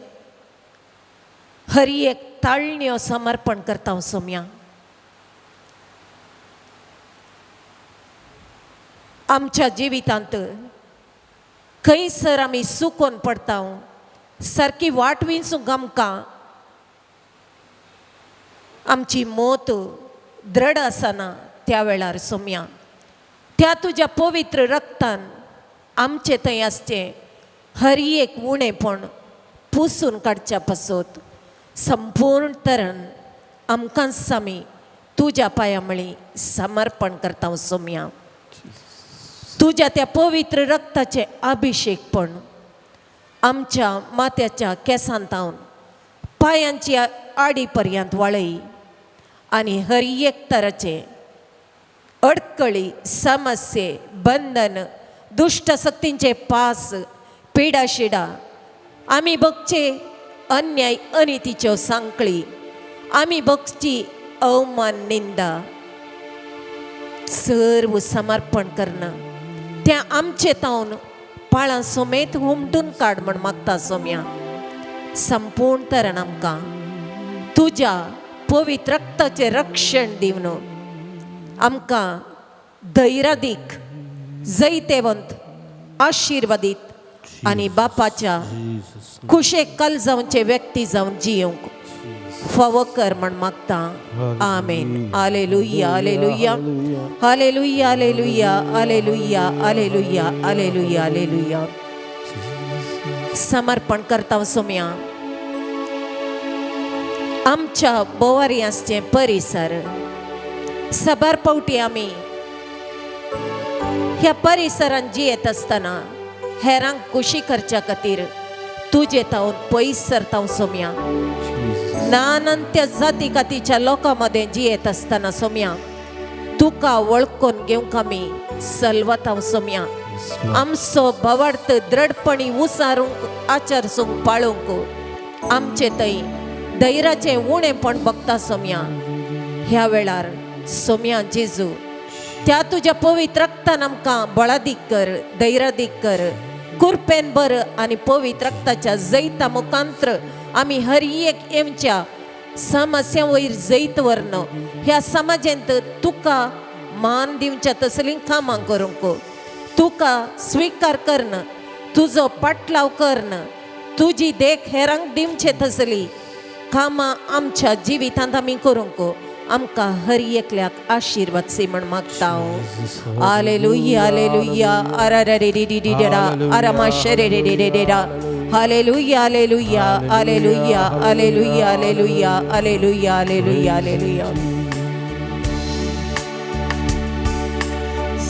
हरी एक ताळण्यो समर्पण करता सोम्या. आमच्या जिवितांत खंयसर आमी सुकोन पडटा, सारकी वाटवींसूंक आमकां आमची मोत दृढ आसना त्या वेळार सोम्या त्या तुज्या पवित्र रक्तान आमचे थंय आसचें हर एक उणेपण पुसून काडच्या पासत संपूर्ण तरण आमकांच आमी तुज्या पांया मळी समर्पण करता सोम्या. तुज्या त्या पवित्र रक्ताचे अभिषेकपण आमच्या माथ्याच्या केसांतावन पांयांची आडी पर्यंत वळय आनी हर एक तराचे अडकळी, समस्ये, बंधन, दुष्ट शक्तींचे पास, पिडा शिडा, आमी बघचे अन्याय अनितीच्यो सांकळी, आमी बघची अवमान, निंदा, सर्व समर्पण करणं त्या आमचे तावन पाळां समेत हुमटून काड म्हण मागता सोम्या. संपूर्ण तरण आमकां तुज्या पवित्र रक्ताचें रक्षण दिवन आमकां धैर्यादीक, जैतेवंत, आशिर्वादीत आनी बापाच्या खुशेक कल जावचे व्यक्ती जावन जियोंक फावो कर म्हण मागता. आमेन. हालेलुया, हालेलुया, हालेलुया, हालेलुया, हालेलुया, हालेलुया, हालेलुया, हालेलुया. समर्पण करता सोम्या. आमच्या बोवारियांचे परिसर सबार पावटी आमी ह्या परिसरान जियेत असताना हेरांक खुशी करच्या खातीर तुजे तावन पयस सरता सोम्या. नानंत्य जाती कातीच्या लोकांमध्ये जियेत असताना सोम्या तुका वळखून घेवंक आमी सलवता सोम्या. आमचो भवार्थ दृढपणी उसारूंक आचारसूंक पाळूंक आमचे थंय धैर्याचे उणेपण बघता सोम्या. ह्या वेळार सोम्या जेजू त्या तुझ्या पवित्र रक्तान आमकां बळादीक कर, धैर्यादीक कर, कुरपेन बर आनी पवित्र रक्ताच्या जैता मुखांत्र आमी हर एक एमच्या समस्या वयर जैत व्हरन ह्या समाजेंत तुका मान दिवच्या तसलीं कामां करूंक, तुका स्विकार करन, तुजो पाटलाव करन, तुजी देख हेरांक दिवचे तसली कामां आमच्या जिवितांत आमी करूंक आमकां हर एकल्याक आशिर्वाद सी म्हण मागता हांव. हालेलुया हालेलुया आरारेरेरेरेरेरा आरामाशेरेरेरेरेरा हालेलुया हालेलुया हालेलुया हालेलुया हालेलुया हालेलुया हालेलुया हालेलुया.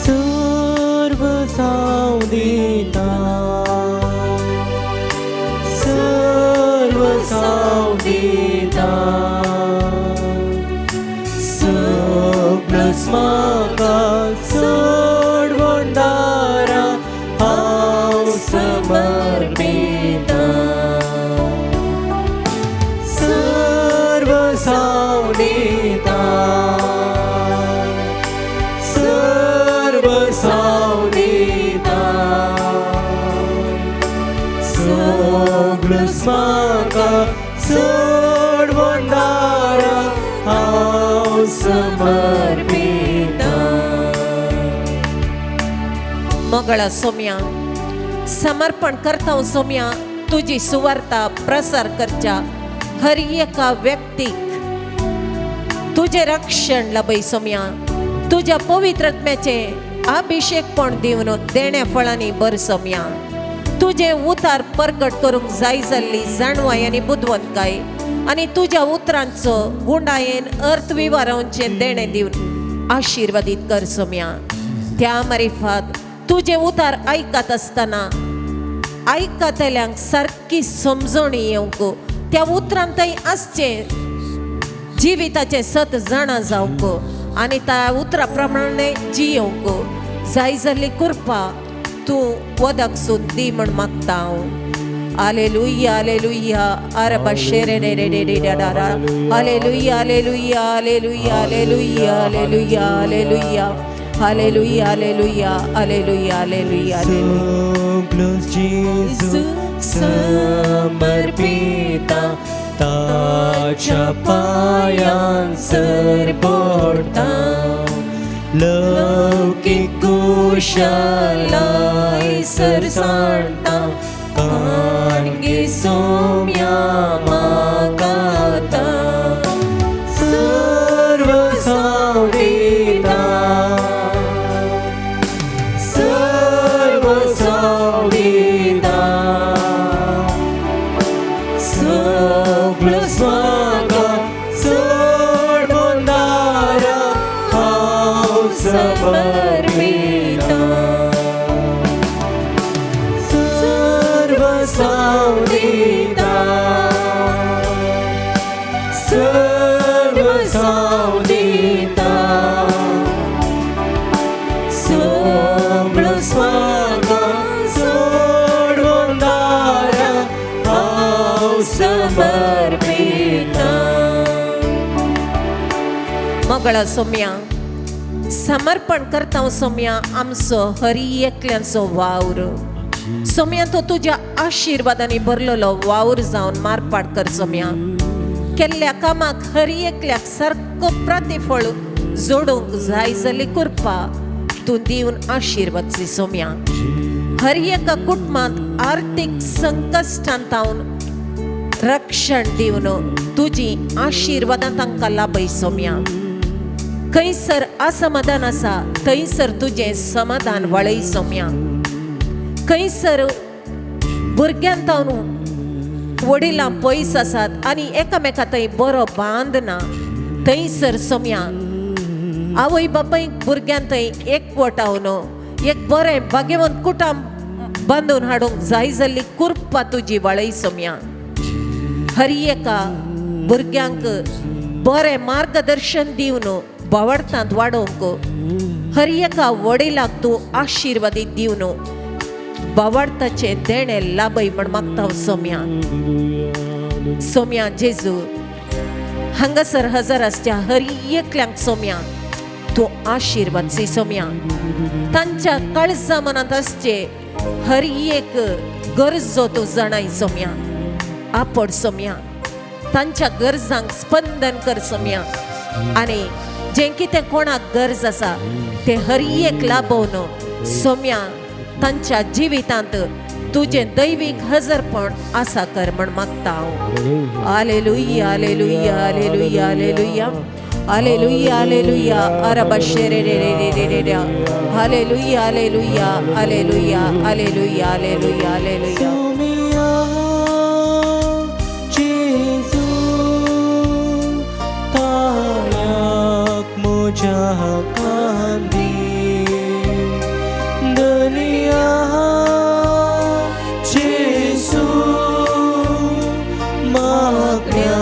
सर्व सावदिता सर्व सावदिता सगळंच म्हाका सोडवणारा हांव समर्पिता. सर्व सावदिता सर्व सावदिता सगळंच म्हाका सोडवणारा हांव समर्पिता. मोगळा सोम्या समर्पण करता सोम्या तुझी सुवार्ता प्रसार करच्या हर एका व्यक्तीक तुझे रक्षण लबय सोम्या. तुझ्या पवित्रत्म्याचे अभिषेक पण दिवन देण्या फळांनी बर सोम्या. तुझे उतार प्रकट करूंक जाय जाल्ली जाणवाय आनी बुदवंतकाय आनी तुझ्या उतरांचो गुंडायेन अर्थविवरांचे देणे दिवन आशिर्वादीत कर सोम्या. त्या मारिफात तुझे उतार आयकत असताना आयकतल्यांक सारकी समजणी येवंक त्या उतरांतय आसचे जिविताचे सत जाणा जावंक आनी त्या उतरा प्रमाणे जियोंक जाय जाल्ली कृपा तूं वदक सुद्दी म्हण मागता हांव. हालेलुया हालेलुया आरबा शेरेरेरेरेरेरा हालेलुया हालेलुया हालेलुया हालेलुया हालेलुया हालेलुया हालेलुया हालेलुया हालेलुया हालेलुया. सगळं जेजू समर्पिता ताच्या पायां सर पडटा. लौकिक कुशलाय सर सांडटा काणगे सोम्या मागाता. सर्व सावदिता सर्व सावदिता सगळं स्वागा सोडवणारा हांव समर्पिता. सर्व सावदिता सर्व सावदिता सगळं स्वागा सोडवणारा हांव समर्पिता. मोगळा सोम्या समर्पण करता सोम्या आमचो हरी एकल्यांचो वावर सोम्या तो तुझ्या आशिर्वादांनी भरलेलो वावर जावन मारपाट कर सोम्या. केल्ल्या कामाक हर एकल्याक सारको प्रतिफळ जोडूंक जाय जाल्ली कृपा तूं दिवन आशिर्वाद दी सोम्या. हर एका कुटुंबांत आर्थीक संकश्टांतावन रक्षण दिवन तुजी आशिर्वादां तांकां लाभय सोम्या. खंयसर असमाधान आसा थंयसर तुजें समाधान वळय सोम्या. खंयसर भुरग्यांत वडिलां पयस आसात आनी एकामेका थंय बरो बांदना थंयसर सोम्या आवय बापायक भुरग्यां थंय एकवटावन एक बरें भाग्यवंत कुटुंब बांदून हाडूंक जाय जाल्ली कृपा तुजी वाळय सोम्या हर एका भुरग्यांक बरें मार्गदर्शन दिवन भावार्थांत वाडोवंक हर एका वडिलाक तूं आशिर्वादीत दिवन भावार्थाचे देणे लाभय म्हण मागता हांव सोम्या सोम्या जेजू हांगासर हजर आसच्या हर एकल्यांक सोम्या तूं आशिर्वाद सी सोम्या तांच्या काळजा मनांत आसचे हर एक गरजो तूं जाणाय सोम्या आपड सोम्या तांच्या गरजांक स्पंदन कर सोम्या आनी जें कितें कोणाक गरज आसा ते हर एक लाभोवन सोम्या तांच्या जिवितांत तुजें दैवीक हजरपण आसा कर म्हण मागता हांव हालेलुया हालेलुया हालेलुया हालेलुया हालेलुया हालेलुया अरबशेरे रे रे रे रे रे हालेलुया हालेलुया हालेलुया हालेलुया हालेलुया हालेलुया जेजू ताळ्याक म्हज्या कांदी दुनिया जेजू मागण्या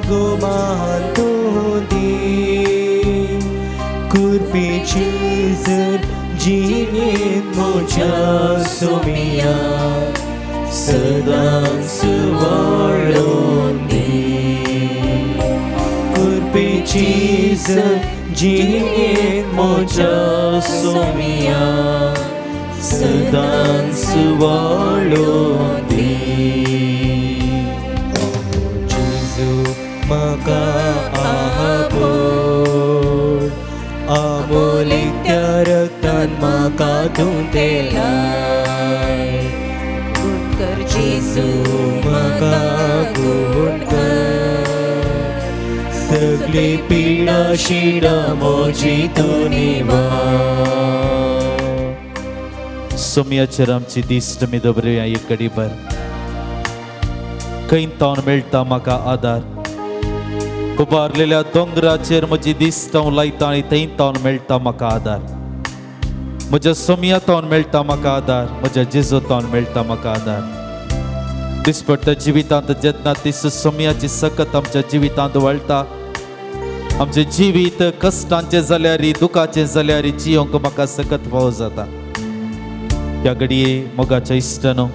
गुमान तूं दी कुर्बेची जर जिणेंत म्हज्या सोम्या सदांच वाडोवन दी कुर्बेची जर जिणेंत म्हज्या सोम्या सदांच वाडोवन दी जेजू म्हाका आपोड आमोलीक त्या रक्तान म्हाका धुंतेलाय कर जेजू म्हाका गुण कर सगळी पिडा शिडा म्हजी तूं निवार सोम्याचेर आमची दिश्ट मी दवरुया एक घडीभर खंय तावन मेळटा म्हाका आदार उबारलेल्या दोंगराचेर म्हजी दिश्ट हांव लायता आनी थंय तावन मेळटा म्हाका आदार म्हज्या सोम्या तावन मेळटा म्हाका आदार म्हज्या जेजू तावन मेळटा म्हाका आदार दिसपट्ट्या जिवितांत जेन्ना दिस सोम्याची सकत आमच्या जिवितांत वळटा आमचे जिवीत कश्टांचे जाल्यार दुखाचे जाल्यार जियोंक म्हाका सकत फाव जाता ह्या घडये मोगाच्या इश्टानो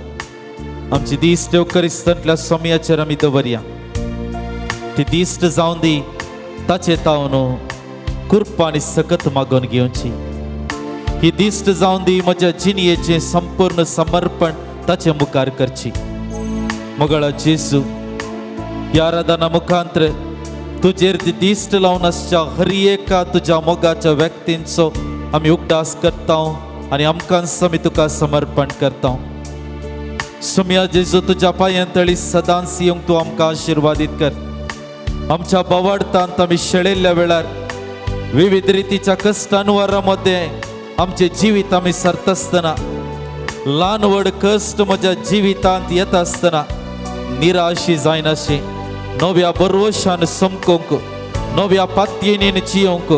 आमची दिश्ट क्रिस्तांतल्या सोम्याचेर आमी दवरया ती दिश्ट जावन दी ताचे तावन कृपा आनी सकत मागून घेवची ही दिश्ट जावन दी म्हज्या जिणयेचें संपूर्ण समर्पण ताचे मुखार करची मोगळा जेजू ह्या आराधना मुखांतर तुजेर ती दिश्ट लावन आसच्या हर एका तुज्या मोगाच्या व्यक्तींचो आमी उगडास करता आनी आमकां आमी तुका समर्पण करता सोम्या जेजू तुज्या पांयांतळी सदांच येवंक तूं आमकां आशिर्वादीत कर आमच्या बोवार्थांत आमी शेळिल्ल्या वेळार विविध रितीच्या कश्टांवारां मध्ये आमचे जिवीत आमी सरता आसतना ल्हान व्हड कश्ट म्हज्या जिवितांत येता आसतना निराशी जायनाशी नव्या बरवशान समकोंक नव्या पातयेनीन जियोंक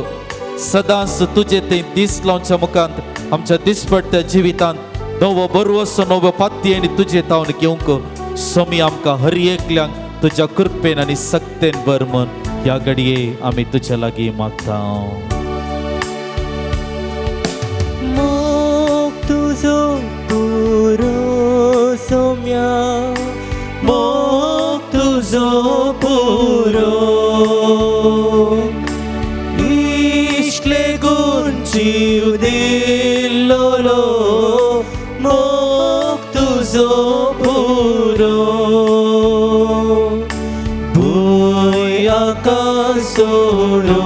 सदांच तुजे ते दीस लावच्या मुखांत आमच्या दिसपट्ट्या जिवितांत नवो बरवसो नवो पातयेनी तुजे तावन घेवंक सोमी आमकां हर एकल्यांक तुज्या कृपेन आनी सक्तेन बर म्हण ह्या घडये आमी तुज्या लागीं मागता मोग तुजो पुरो सोम्या मोग तुजो पुरो इश्टले गुण जीव दिल्लोलो मोग तुजो पुरो भूंय आकाश सोडो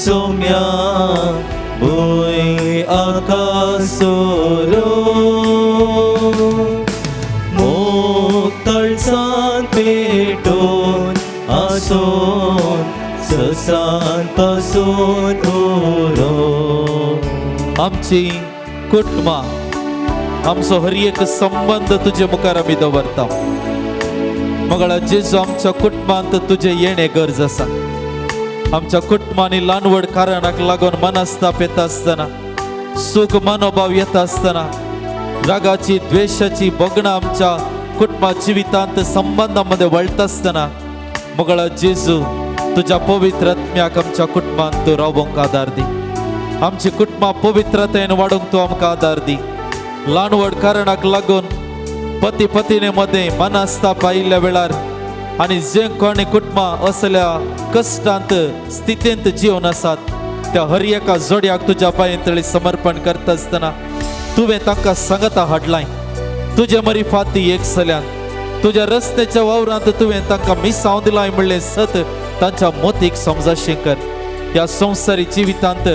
सोम्या भूंय आकाश सोडो मोग तळसान पेटोवन आसोन ससान पासून उरो आमची कुटुंबां आमचो हर एक संबंध तुजे मुखार आमी दवरता मगळा जेजू आमच्या कुटुंबांत तुझे येणे गरज आसा. आमच्या कुटुंबांनी लानवड कारणाक लागून मनस्ताप येता आसतना, सुख मनोभाव येता आसतना, रागाची द्वेषाची बगणा आमच्या कुटुंबा जिवितांत संबंधांमध्ये वळता आसतना मगळा जेजू तुझ्या पवित्र आत्म्याक आमच्या कुटुंबांत तू रावोंक आदार दी. आमची कुटुंबा पवित्रतेन वाडूंक तू आमकां आदार दी. लानवड कारणाक लागून पती पत्नी मध्ये मनस्ताप आयिल्ल्या वेळार आनी जे कोणी कुटुंबां असल्या कश्टांत स्थितींत जीवन आसात त्या हर एका जोड्याक तुज्या पांयतळी समर्पण करता आसतना तुवें तांकां सांगता हाडलाय. तुजे मरी फाती एक सल्यान तुज्या रस्त्याच्या वावरांत तुवें तांकां मिसांव दिलाय म्हणलें सत तांच्या मोतीक समजाशें कर. ह्या संवसारी जिवितांत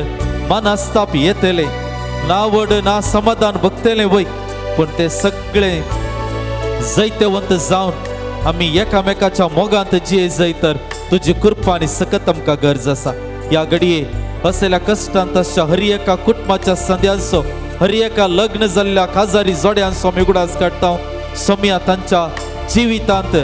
मनस्ताप येतले, ना वड ना समाधान भोगतले वय, पण ते सगळे जैतवंत जावन आमी एकामेकाच्या मोगांत जिये जैतर तुजी कृपा आनी सकत आमकां गरज आसा. ह्या घडये असल्या कश्टांत आसच्या हर एका कुटुंबाच्या संद्यांचो, हर एका लग्न जाल्ल्या काजारी जोड्यांचो आमी उगडास काडटा. सोम्या तांच्या जिवितांत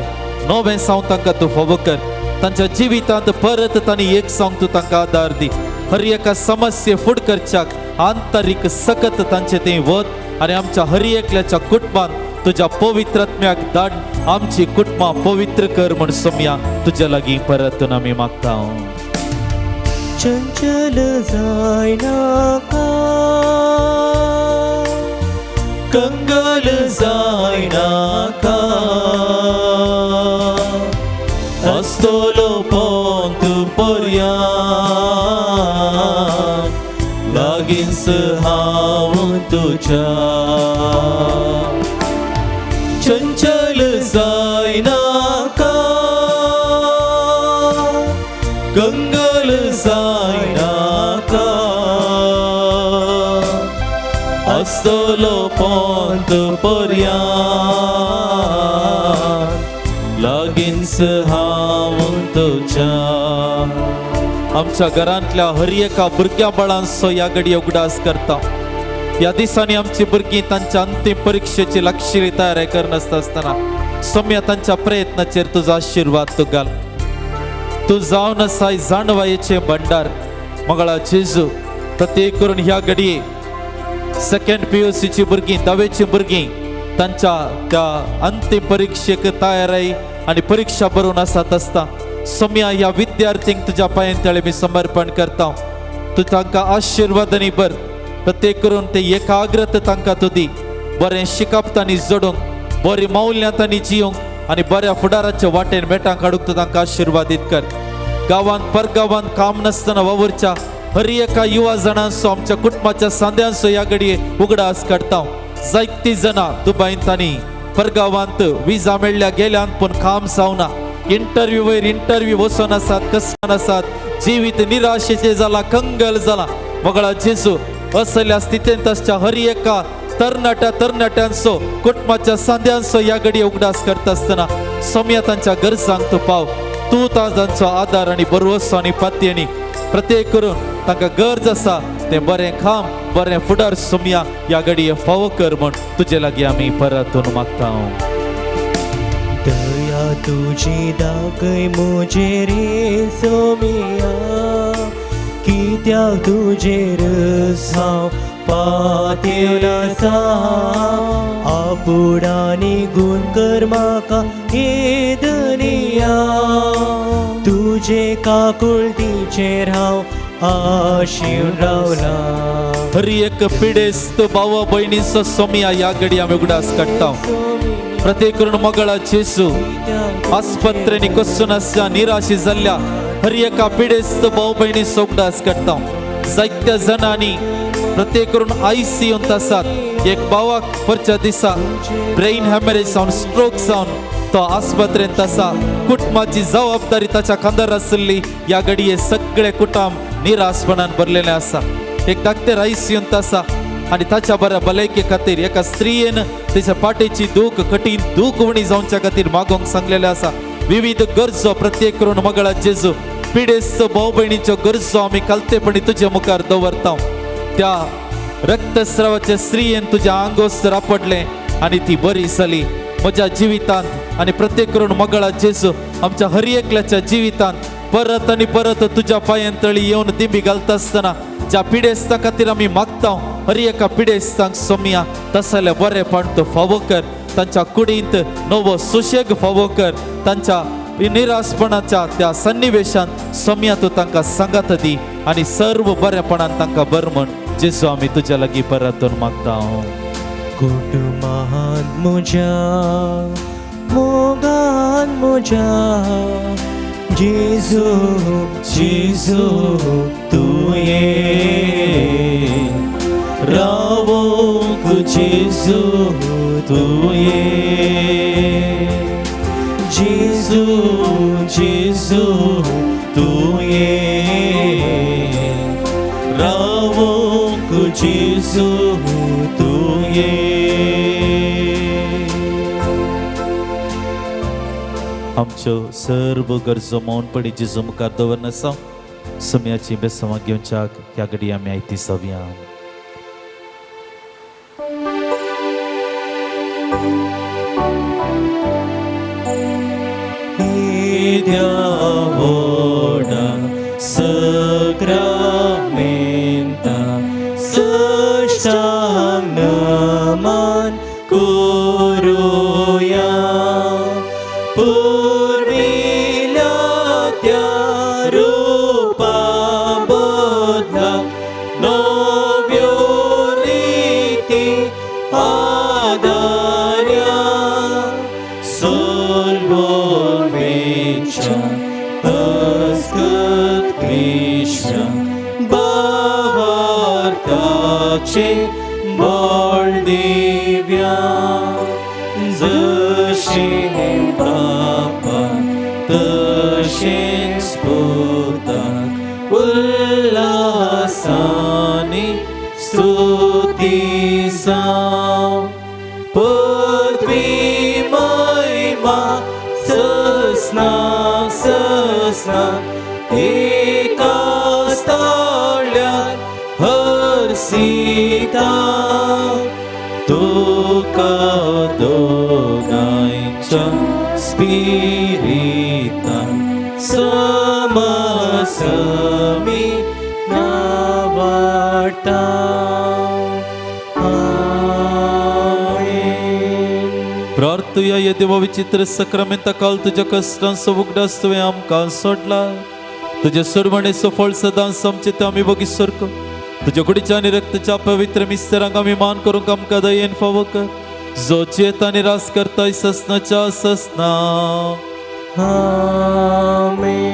नवें सावन तांकां तूं फावो कर. तांच्या जिवितांत परत तांणी एक सावन तूं तांकां आदार दी. हर एका समस्ये फुड करच्याक आंतरीक सकत तांचे तें वत आनी आमच्या हर एकल्याच्या कुटुंबांत तुज्या पवित्र आत्म्याक धाड. आमची कुटुंबां पवित्र कर म्हण सोम्या तुज्या लागीं परतून आमी मागता. चंचल जायनाका, कंगाल जायनाका, आस्तोलो पोंत पर्यान लागींच हांव तुज्या. चंचल जायनाका, कंगाल जायनाका, आस्तोलो पोंत पर्यान लागींच हांव तुज्या. आमच्या घरांतल्या हर एका भुरग्या बाळांचो ह्या घडये उगडास करता. ह्या दिसांनी आमची भुरगीं तांच्या अंतीम परीक्षेची लक्षरी तयारी करनासता आसतना सोम्या तांच्या प्रयत्नाचेर तुजो आशिर्वाद तूं घाल. तूं जावन आसाय जाणवायेचे भंडार. मगळा जेजू ते करून ह्या घडये सेकंड PUCची भुरगीं, 10वेची भुरगीं तांच्या त्या अंतीम परीक्षेक तयारी आनी परीक्षा बरोवन आसात आसता सोम्या ह्या विद्यार्थींक तुज्या पांयतळी मी समर्पण करता. तूं तांकां आशिर्वादांनी भर. ते करून ते एकाग्रत तांकां तूं दी. बरें शिकप तांणी जोडूंक, बरी मौल्यां तांणी जियोंक आनी बऱ्या फुडाराचे वाटेन मेटां काडूंक तूं तांकां आशिर्वादीत कर. गांवांत परगांवांत काम नासतना वावुरच्या हर एका युवा जाणांचो, आमच्या कुटुंबाच्या सांद्यांचो ह्या घडये उगडास काडटा. जायतीं जाणां दुबईंत आनी परगांवांत विजा मेळ्ळ्या गेल्यांत पूण काम जावना. इंटरव्यू वयर इंटरव्यू वचून आसात, कसान आसात, जिवीत निराशेचे जाला, कंगल जाला. मगळा जेजू असल्या स्थितींत आसच्या हर एका तरणाट्यांचो, कुटुंबाच्या सांद्यांचो ह्या घडये उगडास करता आसतना सोम्या तांच्या गरजांक तूं पाव. तूं तांचो आदार आनी भरवंसो आनी पातयेनी प्रत्येक करून तांकां गरज आसा तें बरें काम, बरें फुडार सोम्या ह्या घडये फावो कर म्हण तुजे लागीं आमी परतून मागता. दया तुजी दाखय म्हजेर सोम्या, कित्याक तुजेर हांव पातयेवन आसा. आपुडांनी गुण कर म्हाका हे दुनिया, तुजे काकुळटीचेर हांव आशिवन रावला. हर एक पिडेस्त भावा भयणीचो सोम्या ह्या घडये आमी उगडास काडटा. प्रत्येक करून मगळा जेजू आस्पत्रेनी कसून आसच्या निराशी जाल्ल्या हर एका पिडेस्त भाव भयणीचो उगडास काडटा. जायत्या जाणांनी प्रत्येक करून ICUंत आसात. एक भावाक परच्या दिसा ब्रेन हॅमरेज जावन, स्ट्रोक जावन तो आस्पत्रेंत आसा. कुटुंबाची जबाबदारी ताच्या खांदार आसली. ह्या घडये सगळे कुटुंब निराशपणान भरलेले आसा. एक धाकटेर ICUंत आसा आनी ताच्या बऱ्या भलायके खातीर एका स्त्रीयेन तिच्या पाठीची दूख, कठीण दूख उणी जावच्या खातीर मागोंक सांगलेले आसा. विविध गरजो प्रत्येक करून मगळा जेजू पिडेस्त भाव भयणीच्यो गरजो आमी कालतेपणी तुजे मुखार दवरता. त्या रक्तस्रावाच्या स्त्रीयेन तुज्या आंगोस्त रापडले आनी ती बरी जाली. म्हज्या जिवितांत आनी प्रत्येक करून मंगळा जेजू आमच्या हर एकल्याच्या जिवितांत परत आनी परत तुज्या पांयांतळी येवन दिंबी घालता आसतना ज्या पिडेस्तां खातीर आमी मागता हर एका पिडेस्तांक सोमिया तसले बरेपण तूं फावो कर, तांच्या कुडींत नवो सुशेग फावो कर, तांच्या निराशपणाच्या त्या सन्निवेशांत सोमिया तूं तांकां सांगात दी आनी सर्व बरेपणान तांकां बर म्हण. जेजू आमी तुज्या लागीं परतून मागता. कुटुंबान म्हज्या मोगान म्हज्या जेजू जेजू तूं ये रावोंक जेजू तूं ये जेजू जेजू तूं ये रावोंक जेजू तूं ये. आमच्यो सर्व गरजो मौनपणी जेजू मुखार दवरून आसा. सोम्याची बेसवां घेवच्याक ह्या घडये आमी आयती सवया. Deavoda sacramenta săștang naman kuruya purvila tya rupa bodha novyoliti adarya solvolvecha ascat Krishna bavartace Moldivia zășim papa tășim sputak ullasani stutisam pătvi maima săsna săsna eka stalyar hărsita tuka dogaincha spirita samasami navarta. प्रार्थुया ये देवा विचित्र सक्रामेंता काल तुझ्या कष्टांचो उगडास तुवें आमकां सोडला. तुझे सोडवणे सफळ सदां समचित आमी बगी सरक तुझ्या कुडीच्या आनी रक्ताच्या पवित्र मिस्तेरांक आमी मान करूंक आमकां दयेन फावो कर. जो चेता निराश करताय ससनाच्या ससना. Amen.